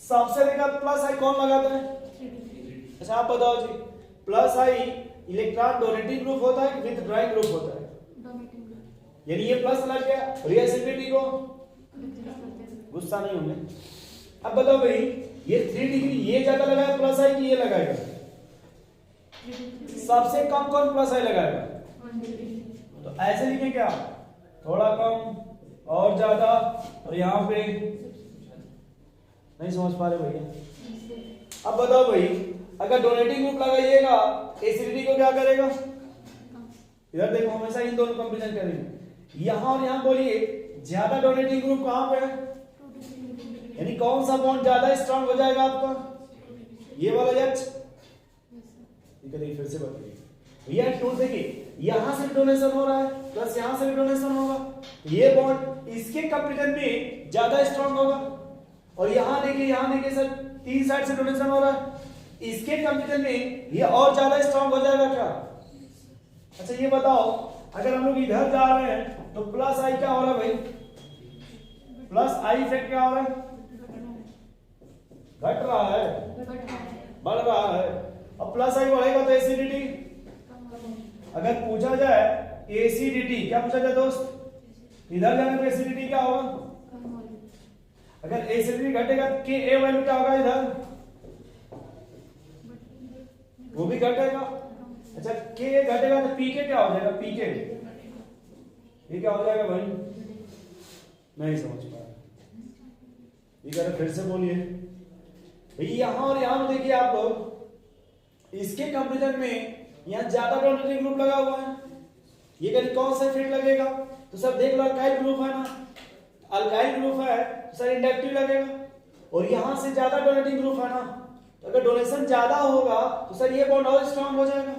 सबसे अधिक प्लस आई कौन लगाता है, अच्छा आप बताओ जी, प्लस आई इलेक्ट्रॉन डोनेटिंग ग्रुप होता है कि विथड्रॉइंग ग्रुप होता है, यानी ये प्लस लग गया और ये एसिडिटी को, गुस्सा नहीं होंगे। अब बताओ भाई ये 3 डिग्री ये ज्यादा लगाया प्लस आई कि ये लगाएगा, सबसे कम कौन प्लस आई लगाएगा, तो ऐसे लिखे क्या, थोड़ा कम और ज्यादा, और यहाँ पे नहीं समझ पा रहे भैया। अब बताओ भाई अगर डोनेटिंग ग्रुप लगाइएगा एसिडिटी को क्या करेगा, इधर देखो हमेशा इन दोनों कंपेरिजन करेंगे, यहां और यहां बोलिए ज्यादा डोनेटिंग ग्रुप कहां पे है, यानी कौन सा बॉन्ड ज्यादा स्ट्रांग हो जाएगा आपका, ये वाला एच, फिर से बताइए भैया टू देखिए यहां से भी डोनेशन हो रहा है प्लस यहां से भी डोनेशन होगा, ये बॉन्ड इसके कंपेरिजन में ज्यादा स्ट्रांग होगा, और यहाँ देखिए सर तीन साइड से डोनेशन हो रहा है, इसके कंपेरिजन में ये और ज्यादा स्ट्रांग हो जाएगा क्या? अच्छा ये बताओ, अगर हम लोग इधर जा रहे हैं तो प्लस आई क्या हो रहा है भाई? प्लस आई इफेक्ट क्या हो रहा है? घट रहा है, बढ़ रहा है। अब प्लस आई बढ़ेगा तो एसिडिटी, अगर पूछा जाए एसिडिटी, क्या पूछा जाए दोस्त? इधर जाने पर एसिडिटी क्या होगा? अगर एसिडिटी घटेगा के ए वैल्यू क्या होगा? इधर वो भी घटेगा। अच्छा के घटेगा तो पी के क्या हो जाएगा? पी के ये क्या हो जाएगा भाई? नहीं समझ पाया, ये कह रहे फिर से बोलिए भाई। यहां और यहां देखिए आप लोग, इसके कंपेरिजन में यहां ज्यादा डोनेटिंग ग्रुप लगा हुआ है, ये कहीं कौन सा इफेक्ट लगेगा? तो सब देख लो, अल्काइल ग्रुप है ना, अल्काइल ग्रुप है तो सर इंडक्टिव लगेगा। और यहां से ज्यादा डोनेटिंग ग्रुप है ना, तो अगर डोनेशन ज्यादा होगा तो सर ये बॉन्ड और स्ट्रांग हो जाएगा,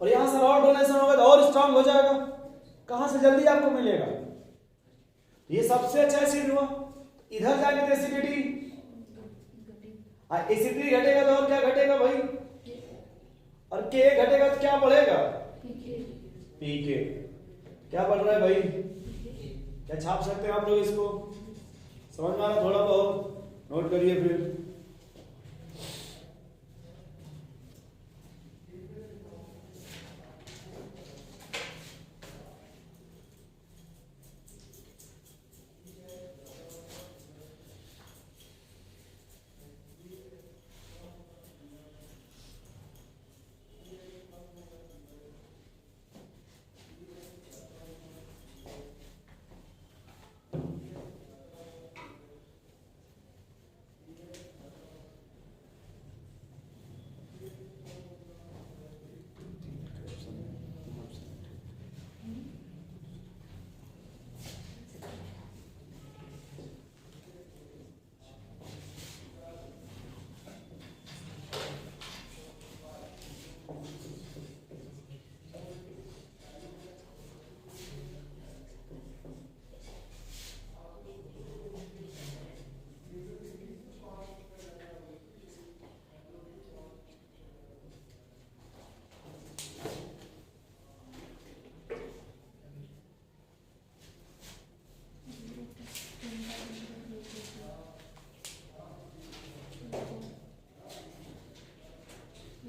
और यहां से और डोनेशन होगा तो और स्ट्रांग हो जाएगा। कहां से जल्दी आपको मिलेगा? ये सबसे अच्छा एसिड हुआ। इधर जाएंगे तो एसिडिटी, एसिडिटी घटेगा तो और क्या घटेगा भाई? और के घटेगा तो क्या बढ़ेगा? पीके। क्या बढ़ रहा है भाई? क्या छाप सकते हैं आप लोग इसको? समझ में आ रहा? थोड़ा बहुत नोट करिए फिर।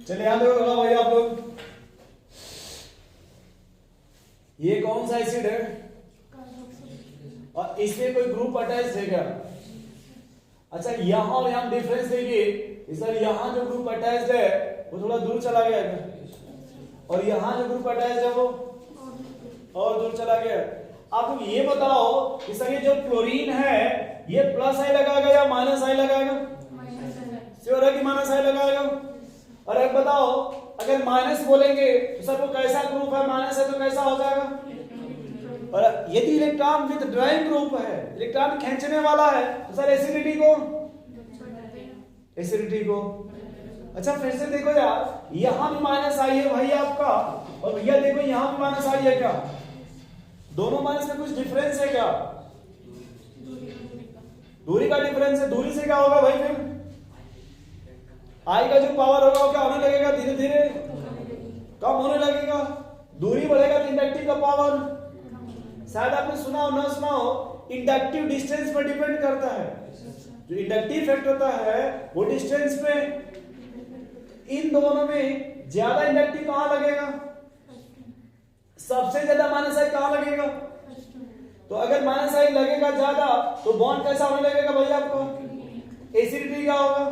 चलिए याद रखो भाई आप लोग, ये कौन सा एसिड है और इसमें कोई ग्रुप अटैच है क्या? अच्छा यहां और यहां डिफरेंस देखिए सर, यहां जो ग्रुप अटैच है वो थोड़ा दूर चला गया है, और यहां जो ग्रुप अटैच है वो और दूर चला गया। आप लोग ये बताओ कि सर ये जो क्लोरीन है ये प्लस आई लगाएगा या माइनस आई लगाएगा? श्योर है कि माइनस आई लगाएगा? और एक बताओ, अगर माइनस बोलेंगे तो सर वो कैसा ग्रुप है? माइनस है तो कैसा हो जाएगा? और यदि इलेक्ट्रॉन विद ड्राइंग ग्रुप है, इलेक्ट्रॉन खींचने वाला है, तो सर एसिडिटी को अच्छा फिर से देखो यार, यहां भी माइनस आई है भाई आपका, और भैया देखो यहां भी माइनस आई है क्या? दोनों माइनस में कुछ डिफरेंस है क्या? दूरी का डिफरेंस है। दूरी से क्या होगा भाई? फिर आई का जो पावर होगा वो क्या होने लगेगा? धीरे धीरे कम होने लगेगा। दूरी बढ़ेगा तो इंडक्टिव का पावर, शायद आपने सुना हो ना सुना हो, इंडक्टिव डिस्टेंस पर डिपेंड करता है। जो इंडक्टिव इफेक्ट होता है वो डिस्टेंस पे। इन दोनों में ज्यादा इंडक्टिव कहां लगेगा? सबसे ज्यादा माइनस आई कहां लगेगा? तो अगर माइनस आई लगेगा ज्यादा तो बॉन्ड कैसा होने लगेगा भाई आपको? एसिडिटी क्या होगा?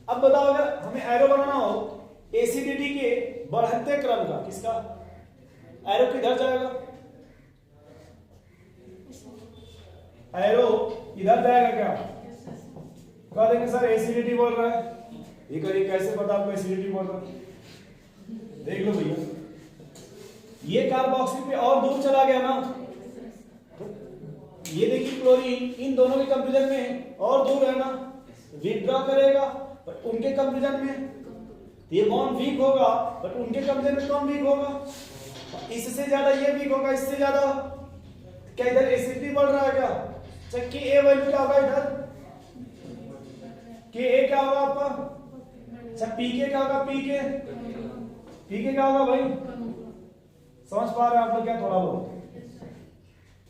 अब बताओ, अगर हमें एरो बनाना हो एसिडिटी के बढ़ते क्रम का, किसका एरो किधर जाएगा? एरो इधर जाएगा क्या? कह देंगे सर एसिडिटी बोल रहा है। ये करिए, कैसे पता आपको एसिडिटी बोल रहा है? देख लो भैया, ये कार्बोक्सिल पे और दूर चला गया ना, ये देखिए क्लोरीन इन दोनों के कंपेरिजन में और दूर है ना, विथड्रॉ करेगा, बट उनके कंपेरिजन में ये बॉन्ड वीक होगा, बट उनके कंपेरिजन में कम वीक होगा। इससे ज्यादा ये वीक होगा, इससे ज्यादा। क्या इधर एसिडिटी बढ़ रहा है क्या? अच्छा के ए वैल्यू क्या होगा इधर, के ए क्या होगा आपका, अच्छा पी के क्या होगा, पी के क्या होगा भाई, समझ पा रहे हैं आप लोग क्या, थोड़ा बहुत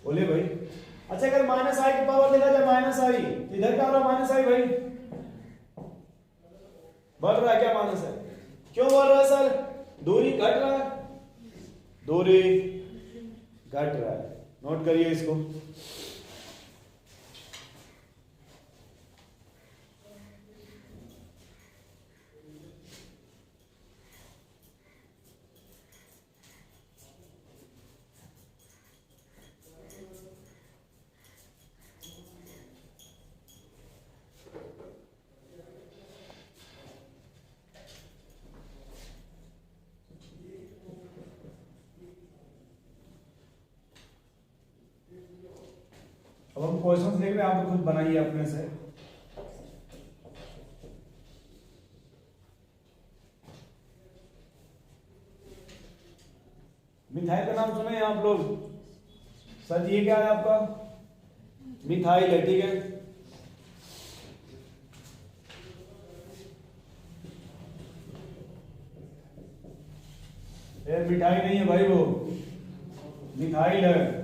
बोले भाई। अच्छा अगर माइनस आई की पावर लिखा जाए माइनस आई, तो इधर क्या हो रहा है माइनस आई भाई, बढ़ रहा है क्या माइनस है, क्यों बढ़ रहा है सर, दूरी घट रहा है, दूरी घट रहा है, नोट करिए इसको। अब हम क्वेश्चंस देख रहे हैं, आप खुद बनाइए अपने से। मिथाइल का नाम सुने हैं आप लोग, सर ये क्या है आपका, मिथाइल है, ठीक है। यार मिठाई नहीं है भाई, वो मिथाइल है।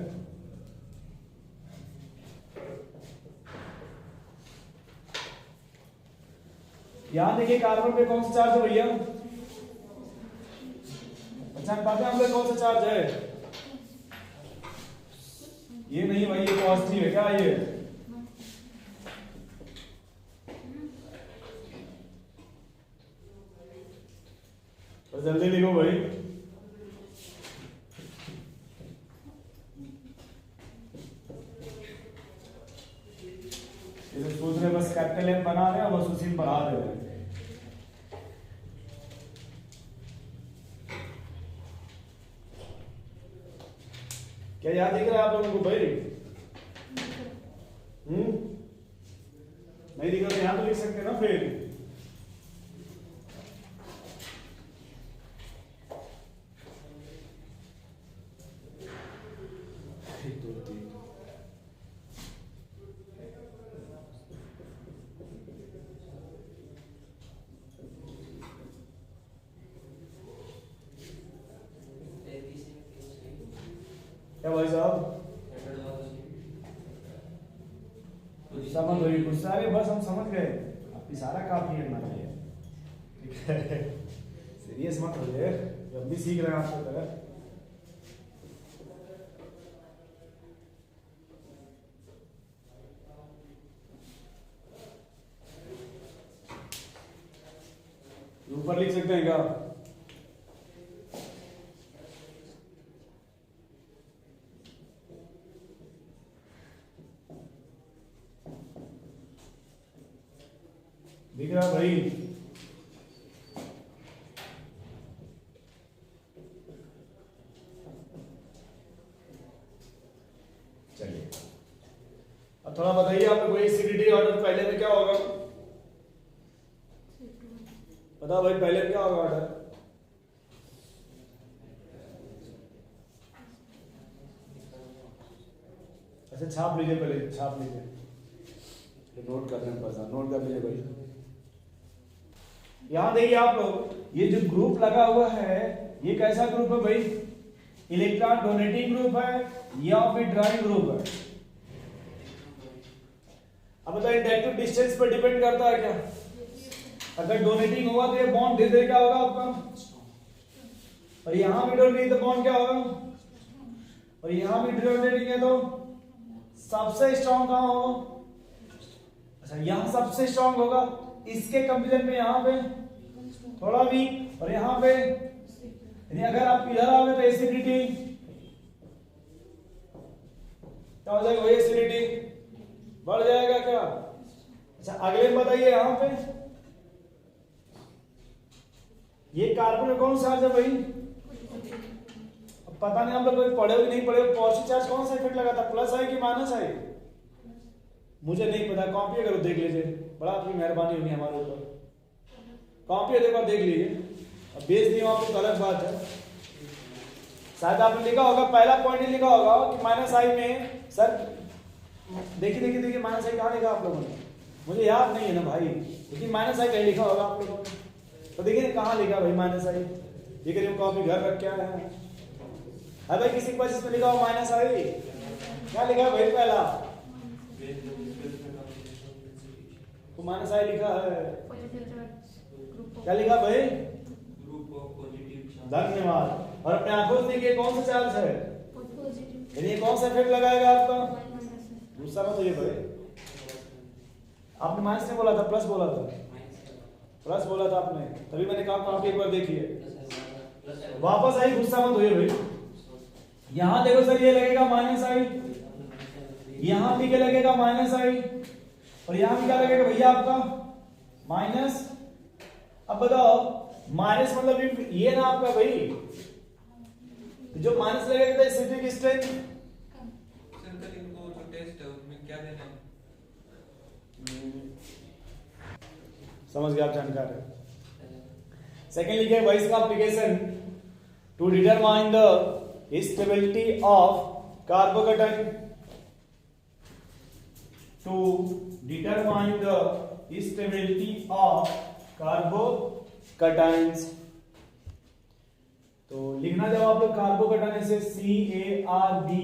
यहां देखिए कार्बन पे कौन सा चार्ज है भैया, अच्छा पता है हम पे कौन सा चार्ज है, ये नहीं भाई, ये पॉजिटिव है क्या, ये तो जल्दी लिखो भाई, ये सोच रहे बस कैपिटल एम बना रहे हैं, बस उसी में बढ़ा दे रहे हैं। क्या याद दिख रहा है आप लोगों को भाई, नहीं दिख रहा तो यहां तो लिख सकते हैं ना फिर, क्या भाई साहब समझ रही गुस्सा, अरे बस हम समझ गए, अब इशारा काफी है हमारे लिए, ठीक है, सीरियस मत हो जाए, जब भी सीख रहे हैं आपको तरह। ऊपर लिख सकते हैं क्या, दिख रहा भाई, चलिए अब थोड़ा बताइए आप लोग, एसिडिटी ऑर्डर पहले में क्या होगा, पता भाई पहले में क्या होगा ऑर्डर, अच्छा छाप लीजिए, पहले छाप लीजिए, नोट कर रहे हैं, बस नोट कर लीजिए भाई। यहां देखिए आप लोग, ये जो ग्रुप लगा हुआ है ये कैसा ग्रुप है भाई, इलेक्ट्रॉन डोनेटिंग ग्रुप है या फिर ड्राइंग ग्रुप है, अब बताइए इंटरेक्टिव डिस्टेंस पर डिपेंड करता है क्या, अगर डोनेटिंग होगा तो ये बॉन्ड धीरे धीरे क्या होगा आपका, और यहां भी डोनेटिंग तो बॉन्ड क्या होगा, और यहां भी डोनेटिंग है तो सबसे स्ट्रॉन्ग कहां होगा, अच्छा यहां सबसे स्ट्रॉन्ग होगा, इसके कंपेरिजन में यहां पे थोड़ा वीक, और यहां पे यानी अगर आप इधर आओगे तो एसिडिटी क्या हो जाएगा, वही एसिडिटी बढ़ जाएगा क्या। अच्छा अगले में बताइए, यहां पे ये कार्बन में कौन सा चार्ज है भाई, अब पता नहीं आप लोग पढ़े हो कि नहीं पढ़े हो, पॉजिटिव चार्ज कौन सा इफेक्ट लगा था, प्लस आई कि माइनस आई, मुझे नहीं पता, कॉपी करो देख लीजिए, बड़ा आपकी मेहरबानी होगी हमारे ऊपर, कॉपी एक बार देख लीजिए, अब बेच दिए आपको तो अलग बात है, शायद आपने लिखा होगा, पहला पॉइंट ही लिखा होगा कि माइनस आई में सर देखिए देखिए देखिए माइनस आई कहाँ लिखा आप लोगों ने? मुझे याद नहीं है ना भाई, लेकिन माइनस आई कहीं लिखा होगा आप लोगों ने। तो देखिए कहाँ लिखा भाई माइनस आई? ये करिए कॉपी घर रख के आए हैं। है भाई किसी के पास इसमें लिखा हो माइनस आई? क्या लिखा है भाई पहला? तो माइनस आई लिखा है। क्या लिखा भाई? धन्यवाद। और अपने आंखों से देखिए कौन सा चार्ज है? ये कौन सा इफेक्ट लगाएगा आपका? गुस्सा मत होइए भाई, आपने माइनस नहीं बोला था, प्लस बोला था। प्लस बोला था आपने, तभी मैंने कहा कॉपी एक बार देखिए। वापस आई, गुस्सा मत होइए भाई। यहां देखो सर, ये लगेगा माइनस आई, यहां भी क्या लगेगा माइनस आई, और यहां भी क्या लगेगा भैया आपका माइनस। अब बताओ माइनस मतलब ये ना आपका भाई, जो माइनस लगेगा तो सिमेट्रिक स्ट्रेंथ। सर इनको जो टेस्ट है उसमें क्या देना है? समझ गया आप जानकार है। सेकेंड लिखे भाई इसका application to determine the stability of carbocation, to determine the stability of carbocations. तो लिखना जब आप लोग कार्बोकैटायन से CARBOCATION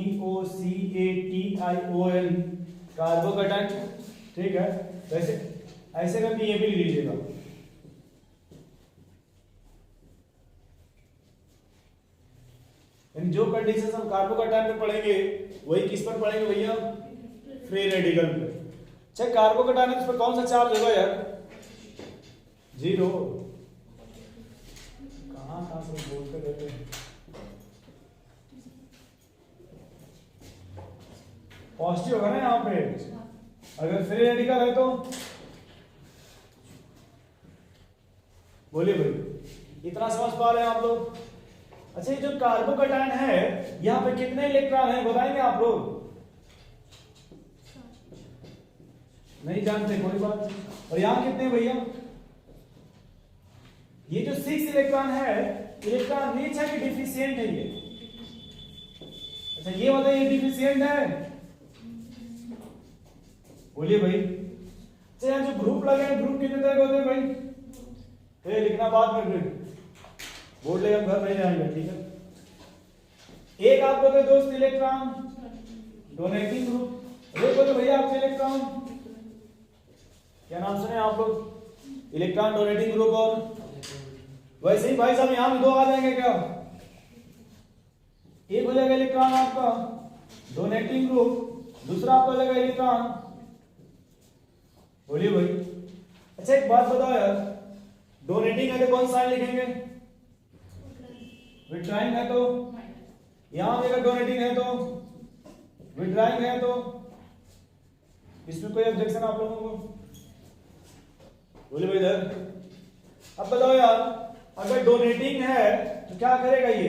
कार्बोकैटायन, ठीक है। तो ऐसे करके ये भी लिख लीजिएगा। जो कंडीशन हम कार्बोकैटायन पे पढ़ेंगे वही किस पर पढ़ेंगे भैया? फ्री रेडिकल पे। अच्छा कार्बोकैटायन इस पर कौन सा चार्ज होगा यार? 0। कहां से बोलते रहते हैं। पॉजिटिव होगा ना यहाँ पे, अगर फ्री रेडिकल है तो। बोलिए भाई, इतना समझ पा रहे हैं आप लोग? अच्छा ये जो कार्बोकैटायन है यहाँ पे कितने इलेक्ट्रॉन हैं बताएंगे आप लोग? नहीं जानते, कोई बात नहीं। और यहाँ कितने भैया? ये जो 6 इलेक्ट्रॉन है, इलेक्ट्रॉन रिच है कि डिफिशिएंट है ये? अच्छा ये बताइए डिफिशिएंट है? बोलिए भाई। अच्छा यहाँ जो ग्रुप लगे हैं, ग्रुप कितने तरह के होते हैं भाई? ये लिखना बाद में, फिर बोर्ड ले हम घर नहीं जाएंगे, ठीक है। एक आपको दे दोस्त इलेक्ट्रॉन डोनेटिंग ग्रुप, देखो तो भैया आपके इलेक्ट्रॉन क्या नाम सुने आप लोग? Electron donating group. और वैसे ही भाई साहब यहां भी 2 आ जाएंगे क्या? एक हो जाएगा इलेक्ट्रॉन आपका डोनेटिंग ग्रुप, दूसरा आपका हो जाएगा इलेक्ट्रॉन। बोलिए भाई। अच्छा एक बात बताओ यार, डोनेटिंग है तो कौन साइन लिखेंगे? विड्रॉइंग है तो यहां भी अगर डोनेटिंग है तो, विड्रॉइंग है तो, इसमें कोई ऑब्जेक्शन आप लोगों को? बोलिए भाई इधर। अब बताओ यार, अगर डोनेटिंग है तो क्या करेगा ये?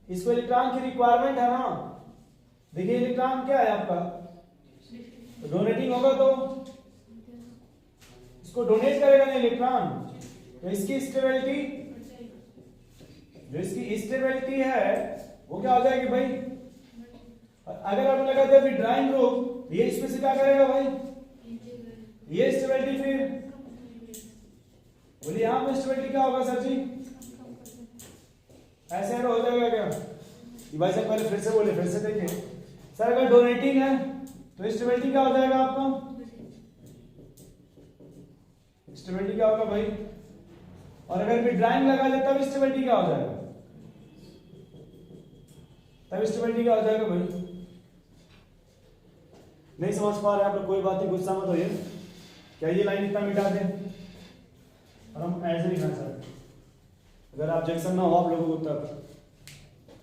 इसको इलेक्ट्रॉन की रिक्वायरमेंट है ना। देखिए इलेक्ट्रॉन क्या है आपका, तो डोनेटिंग होगा तो इसको डोनेट करेगा ना इलेक्ट्रॉन, तो इसकी स्टेबिलिटी, जो इसकी स्टेबिलिटी है वो क्या हो जाएगी भाई? अगर आप लगा दे विड्रॉइंग ग्रुप, ये इसमें से क्या करेगा भाई? ये स्टेबिलिटी फिर बोलिए यहां पे स्टेबिलिटी क्या होगा सर जी? ऐसे हो जाएगा क्या? ये भाई साहब पहले फिर से बोले, फिर से देखिए सर। अगर डोनेटिंग है तो स्टेबिलिटी क्या हो जाएगा आपका? स्टेबिलिटी क्या होगा भाई? और अगर विड्रॉइंग लगा ले तब स्टेबिलिटी क्या हो जाएगा? तब स्टेबिलिटी क्या हो जाएगा भाई? नहीं समझ पा रहे आप लोग? कोई बात नहीं, गुस्सा मत होइए। क्या ये लाइन इतना मिटा दें और हम ऐसे लिखना चाहते? अगर ऑब्जेक्शन ना हो आप लोगों को तब।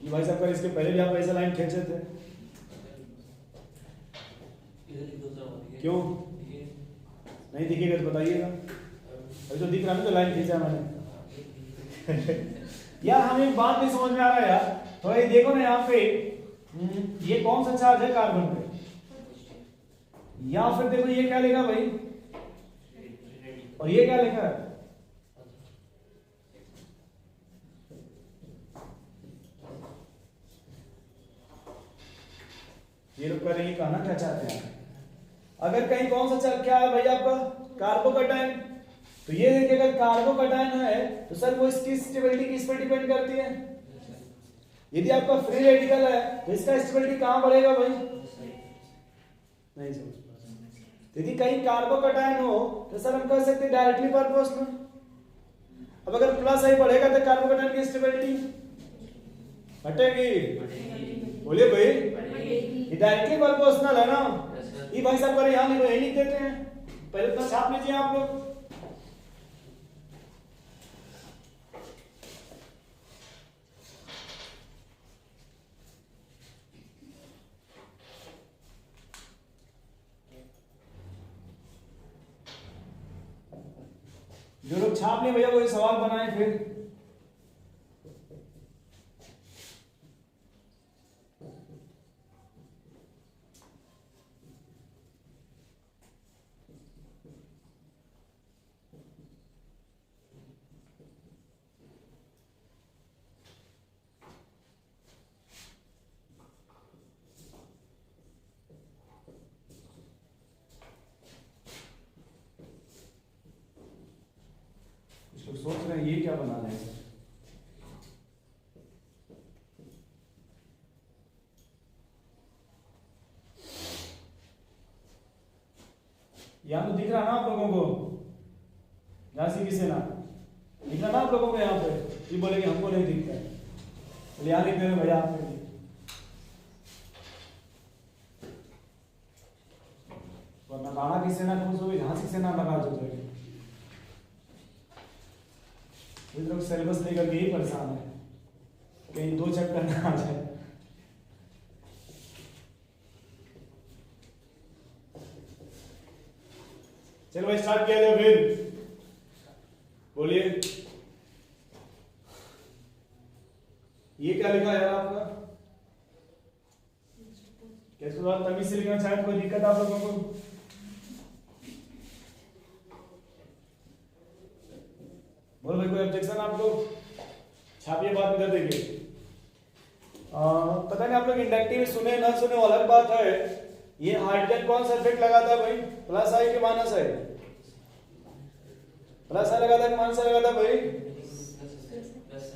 ये भाई साहब इसके पहले भी आप ऐसे लाइन खींचे थे, क्यों नहीं दिखेगा तो बताइएगा। अभी तो दिख रहा है, तो लाइन खींचा मैंने। यार हमें एक बात नहीं समझ में आ रहा है यार, तो ये देखो ना यहाँ पे, ये कौन सा चार्ज है कार्बन पे? या फिर देखो ये क्या लिखा भाई, और ये क्या लिखा है? ये लोग कर ये कहना क्या चाहते हैं? अगर कहीं कौन सा चल क्या है भाई आपका कार्बोकैटायन, तो ये देखिए अगर कार्बोकैटायन है तो सर वो इसकी स्टेबिलिटी किस पर डिपेंड करती है? यदि आपका फ्री रेडिकल है तो इसका स्टेबिलिटी कहां बढ़ेगा भाई? नहीं समझ पा रहे। यदि कहीं कार्बोकैटायन हो तो सर हम कह सकते हैं डायरेक्टली प्रोपोर्शनल। अब अगर प्लस आई बढ़ेगा तो कार्बोकैटायन की स्टेबिलिटी घटेगी। बोलिए भाई, ये डायरेक्टली प्रोपोर्शनल है ना? ये भाई साहब करे यहां लिख देते हैं, पहले तो छाप लीजिए आप लोग। जो लोग छाप लिए भैया वही सवाल बनाए फिर। कुछ लोग सोच रहे हैं ये क्या बना रहे हैं। यहाँ तो दिख रहा ना आप लोगों को, झांसी की सेना दिख रहा ना आप लोगों को? यहाँ पे ये बोलेंगे हमको नहीं दिखता है, तो यहाँ लिख रहे भैया आपके लिए। वरना काड़ा की सेना खुश होगी, झांसी की सेना नाराज हो जाएगी। ये लोग सिलेबस लेकर के ही परेशान है, कहीं 2 चैप्टर ना आ जाए। चलो भाई स्टार्ट किया जाए फिर, बोलिए ये क्या लिखा है आपका? कैसे बात तमीज से लिखना चाहे, कोई दिक्कत आप लोगों को? बोलो भाई, कोई ऑब्जेक्शन आपको? छापिए बात कर देंगे। पता नहीं आप लोग इंडक्टिव सुने ना सुने वो अलग बात है। ये हाइड्रोजन कौन सा इफेक्ट लगाता है भाई? प्लस आई के माइनस आई? प्लस आई लगाता है कि माइनस आई लगाता है भाई?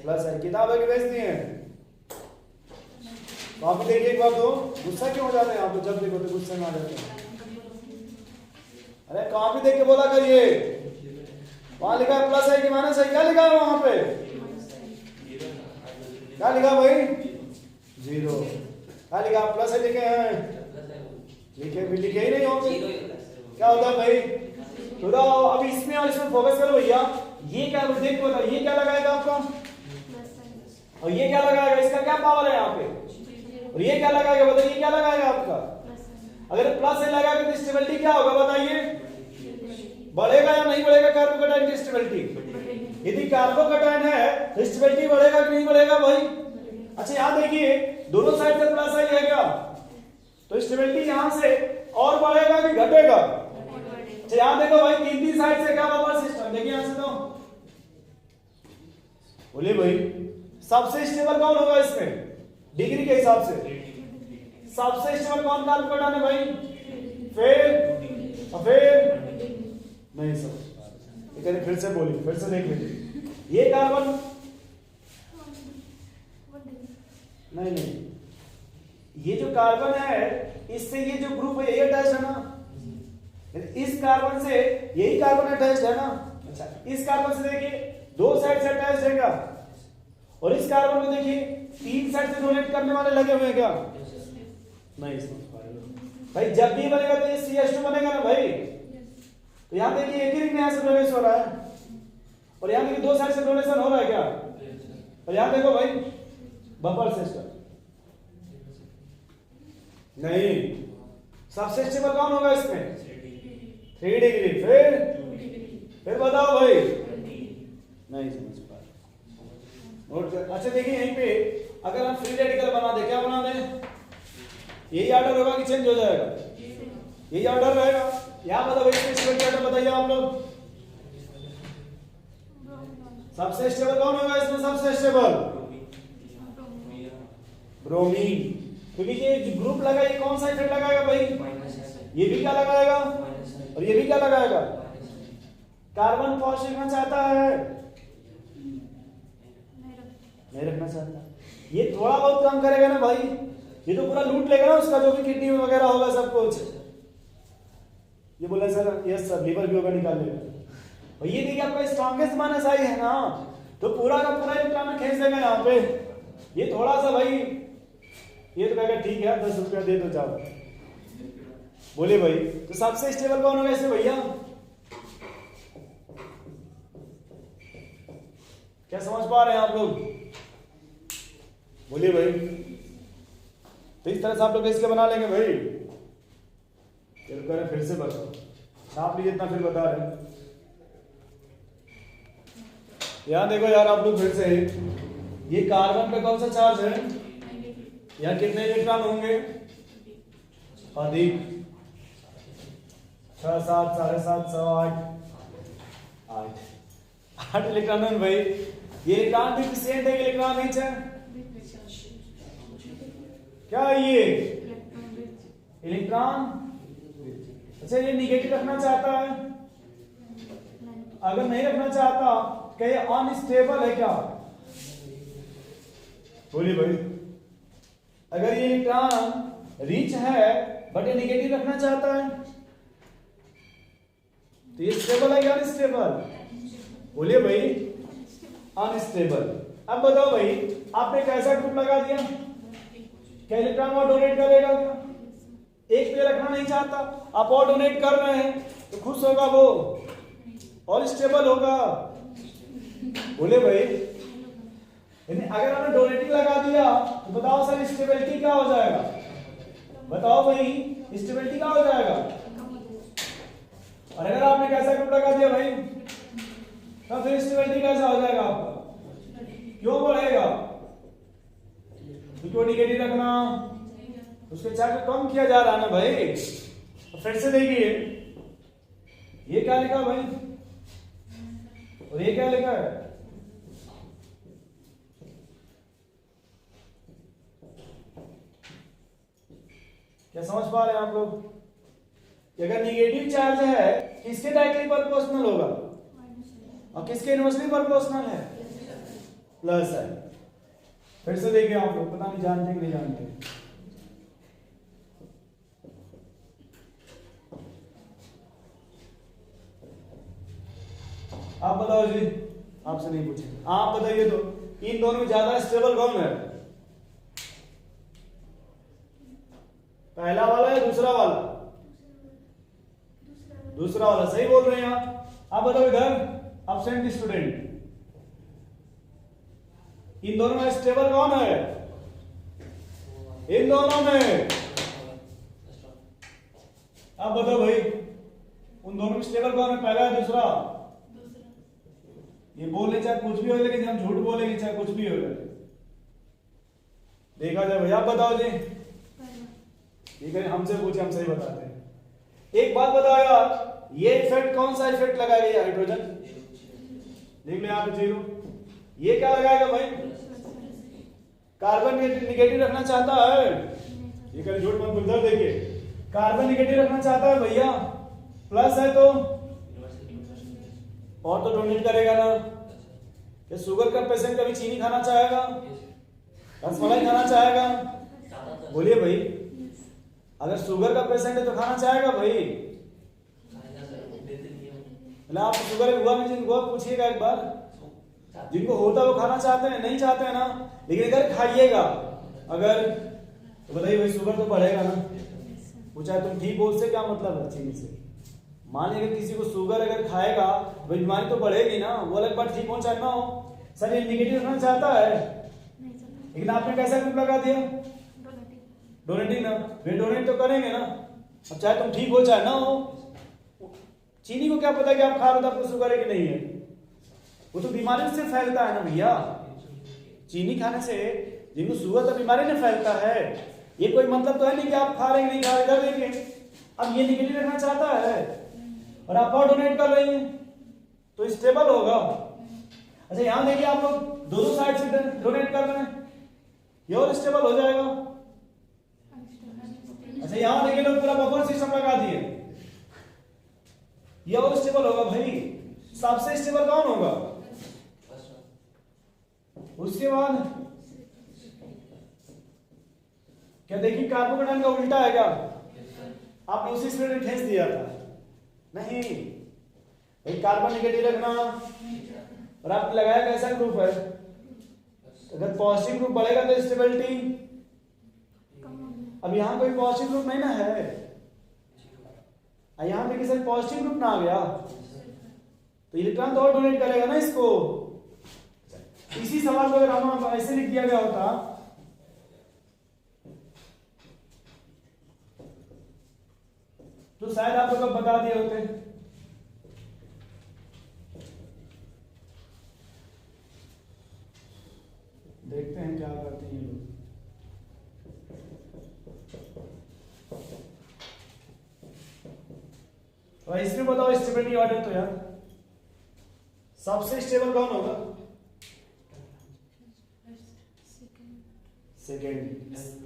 प्लस आई। किताब है कि भेज दिए हैं? तो आप देखिए एक बार, तो गुस्सा क्यों हो जाते हैं आप? जब देखो तो गुस्से में आ जाते हैं। अरे कॉपी देख के बोला करिए, वहां लिखा है प्लस आई कि माइनस आई? क्या लिखा है वहां पे? क्या लिखा भाई? 0। क्या लिखा? प्लस आई लिखे हैं? लिखे ही नहीं होंगे। क्या होता है भाई? तो अब इसमें और इसमें फोकस करो भैया। ये क्या देख को ये क्या लगाएगा आपका, और ये क्या लगाएगा? इसका क्या पावर है यहाँ पे? और ये क्या लगाएगा? बताइए क्या लगाएगा आपका? अगर प्लस आई लगाएगा तो स्टेबिलिटी क्या होगा बताइए? बढ़ेगा या नहीं बढ़ेगा कार्बोकैटायन की स्टेबिलिटी? यदि कार्बोकैटायन है तो स्टेबिलिटी बढ़ेगा कि नहीं बढ़ेगा भाई? अच्छा यहाँ देखिए, दोनों साइड से प्लस आई है क्या, तो स्टेबिलिटी यहां से और बढ़ेगा कि घटेगा? अच्छा यहाँ देखो भाई, तीन साइड से क्या बबल सिस्टम, देखिए यहां से। तो बोलिए भाई, सबसे स्टेबल कौन होगा इसमें डिग्री के हिसाब से? सबसे स्टेबल कौन कार्बोकैटायन है भाई? फिर नहीं समझ, फिर से बोलिए, फिर से देख लीजिए। ये कार्बन नहीं, ये जो कार्बन है इससे ये जो ग्रुप है यही अटैच है ना? इस कार्बन से यही कार्बन अटैच है ना? अच्छा, इस कार्बन से देखिए 2 साइड से अटैच है क्या? और इस कार्बन को देखिए 3 साइड से डोनेट करने वाले लगे हुए हैं क्या? नहीं समझ पा रहे भाई। जब भी बनेगा तो ये CH2 बनेगा ना भाई। तो यहाँ देखिए एक ही रिंग में यहाँ से डोनेशन हो रहा है, और यहाँ देखिए 2 साइड से डोनेशन हो रहा है क्या? और यहाँ देखो भाई बफर सिस्टम नहीं। सबसे स्टेबल कौन होगा इसमें? 3 डिग्री। फिर बताओ भाई, नहीं समझ पा रहे, नोट कर। अच्छा देखिए यहीं पे अगर हम फ्री रेडिकल बना दे, क्या बना दे? यही ऑर्डर होगा कि चेंज हो जाएगा? यही ऑर्डर रहेगा। यहाँ बताओ स्टेबल ऑर्डर बताइए आप लोग। सबसे स्टेबल कौन होगा इसमें? सबसे स्टेबल ब्रोमीन। क्योंकि ये जो ग्रुप लगा ये कौन सा इफेक्ट लगाएगा भाई? ये भी क्या लगाएगा और ये भी क्या लगाएगा? कार्बन पॉजिटिव रखना चाहता है, नहीं रखना चाहता। ये थोड़ा बहुत कम करेगा ना भाई, ये तो पूरा लूट लेगा ना उसका जो भी किडनी वगैरह होगा सब कुछ। ये बोला सर यस सर लीवर भी होगा निकाल लेगा। और ये देखिए आपका स्ट्रॉन्गेस्ट माइनस आई है ना, तो पूरा का पूरा इलेक्ट्रॉन खींच देगा यहाँ पे। ये थोड़ा सा भाई, ये तो कहेगा ठीक है 10 रुपया दे दो जाओ। बोले भाई तो सबसे स्टेबल कौन होगा ऐसे भैया? क्या समझ पा रहे हैं आप लोग? बोलिए भाई। तो इस तरह से आप लोग इसके बना लेंगे भाई। चलो फिर से बताओ, आप लीजिए इतना फिर बता रहे हैं। यहाँ देखो यार आप लोग फिर से, ये कार्बन पे कौन सा चार्ज है? यहाँ कितने इलेक्ट्रॉन होंगे? अधिक 6 7 7.5 8 8 इलेक्ट्रॉन है भाई। ये इलेक्ट्रॉन भी डिफिशिएंट है, इलेक्ट्रॉन रिच है। क्या है ये? इलेक्ट्रॉन। अच्छा ये निगेटिव रखना चाहता है? अगर नहीं रखना चाहता क्या ये अनस्टेबल है क्या? बोलिए भाई। अगर ये इलेक्ट्रॉन रिच है बट ये निगेटिव रखना चाहता है तो ये स्टेबल है या अनस्टेबल? बोलिए भाई अनस्टेबल। अब बताओ भाई, आपने कैसा ग्रुप लगा दिया, क्या इलेक्ट्रॉन और डोनेट करेगा क्या? एक पे रखना नहीं चाहता, आप और डोनेट कर रहे हैं तो खुश होगा वो और स्टेबल होगा। बोले भाई अगर आपने डोनेटिंग लगा दिया तो बताओ सर स्टेबिलिटी क्या हो जाएगा? बताओ भाई स्टेबिलिटी क्या हो जाएगा? और अगर आपने कैसा ग्रुप लगा दिया भाई तो फिर स्टेबिलिटी कैसा हो जाएगा आपका? क्यों बढ़ेगा? क्यों निगेटिव रखना, उसके चार्ज को कम किया जा रहा है ना भाई। तो फिर से देखिए ये क्या लिखा भाई और ये क्या लिखा है? क्या समझ पा रहे हैं आप लोग? अगर निगेटिव चार्ज है किसके डायरेक्टली प्रोपोर्शनल होगा और किसके इनवर्सली प्रोपोर्शनल है? प्लस है। फिर से देखिए आप लोग, पता नहीं जानते कि नहीं जानते। आप बताओ जी, आपसे नहीं पूछे, आप बताइए तो इन दोनों में ज्यादा स्टेबल कौन है? पहला वाला या दूसरा वाला? दूसरा वाला। सही बोल रहे हैं आप बताओ इधर एब्सेंट स्टूडेंट, इन दोनों में स्टेबल कौन है? इन दोनों में। आप बताओ भाई उन दोनों में स्टेबल कौन है, पहला या दूसरा? ये बोलने चाहे कुछ भी हो, लेकिन हम झूठ बोलेंगे चाहे कुछ भी हो जाए, देखा जाए भाई। आप बताओ जी, ठीक है हमसे पूछे हम सही बताते हैं। एक बात बताओ यार, ये इफेक्ट कौन सा इफेक्ट लगाएगा? ये हाइड्रोजन देख लो यहाँ पे 0। ये क्या लगाएगा भाई? कार्बन निगेटिव रखना चाहता है। ये कर झूठ मत बोल, देखिए कार्बन निगेटिव रखना चाहता है भैया, प्लस है तो और तो डोनेट करेगा ना। क्या शुगर का पेशेंट कभी चीनी खाना चाहेगा? रसमलाई खाना चाहेगा? बोलिए भाई, अगर शुगर का पेशेंट है तो खाना चाहेगा भाई? मतलब आप शुगर हुआ नहीं, जिनको पूछिएगा एक बार, जिनको होता है वो खाना चाहते हैं, नहीं चाहते हैं ना। लेकिन अगर खाइएगा अगर तो बताइए भाई शुगर तो बढ़ेगा ना। पूछा तुम ठीक हो, उससे क्या मतलब है चीनी से? मान लीजिए किसी को शुगर अगर खाएगा भाई बीमारी तो बढ़ेगी ना, वो अलग बात ठीक हो चाहे ना हो। सर ये निगेटिव रखना चाहता है, लेकिन आपने कैसा ग्रुप लगा दिया? डोनेटिंग ना, वे डोनेट तो करेंगे ना। अब चाहे तुम ठीक हो चाहे ना हो, चीनी को क्या पता कि आप खा रहे हो तो आपको शुगर है कि नहीं है? वो तो बीमारी से फैलता है ना भैया। चीनी खाने से जिनको शुगर तो बीमारी नहीं फैलता है। ये कोई मतलब तो है नहीं कि आप खा रहे हैं नहीं खा रहे। इधर देखिए, अब ये निगेटिव रखना चाहता है और आप और डोनेट कर रही हैं तो स्टेबल होगा। अच्छा यहां देखिए आप लोग दोनों साइड से डोनेट कर रहे हैं, ये और स्टेबल हो जाएगा। अच्छा यहाँ देखिए लोग पूरा बफर सिस्टम लगा दिए, ये और स्टेबल होगा भाई, सबसे स्टेबल कौन होगा? उसके बाद क्या देखिए कार्बोकेटाइन का उल्टा है क्या? आपने उसी स्पीड में ठेस दिया था नहीं भाई, कार्बन नेगेटिव रखना। और आपने लगाया कैसा ग्रुप है, अगर पॉजिटिव ग्रुप बढ़ेगा तो स्टेबिलिटी, अब यहाँ कोई पॉजिटिव ग्रुप नहीं ना है, यहाँ पे किसी पॉजिटिव ग्रुप ना आ गया तो इलेक्ट्रॉन तो और डोनेट करेगा ना इसको। इसी सवाल को अगर हम ऐसे लिख दिया गया होता तो शायद आप लोग बता दिए होते। देखते हैं क्या करते हैं ये लोग। और इसमें बताओ स्टेबिलिटी ऑर्डर तो यार सबसे स्टेबल कौन होगा? सेकेंड।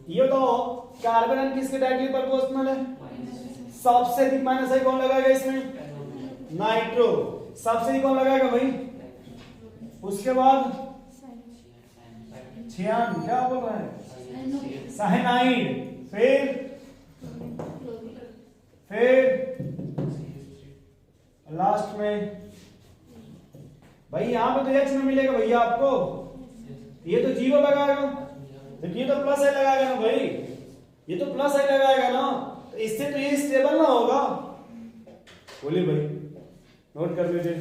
ये बताओ कार्बन किसके डायरेक्टली प्रोपोर्शनल है? सबसे अधिक माइनस आई कौन लगाएगा इसमें? नाइट्रो। सबसे अधिक कौन लगाएगा भाई? उसके बाद छियान, क्या बोल रहा है? साइनाइड। फिर लास्ट में भाई यहां पे तो एच में मिलेगा भैया आपको, ये तो जीरो लगाएगा, देखिए तो प्लस आई लगाएगा ना भाई, ये तो प्लस आई लगाएगा ना, तो इससे तो ये स्टेबल ना होगा। बोलिए भाई, नोट कर लीजिए।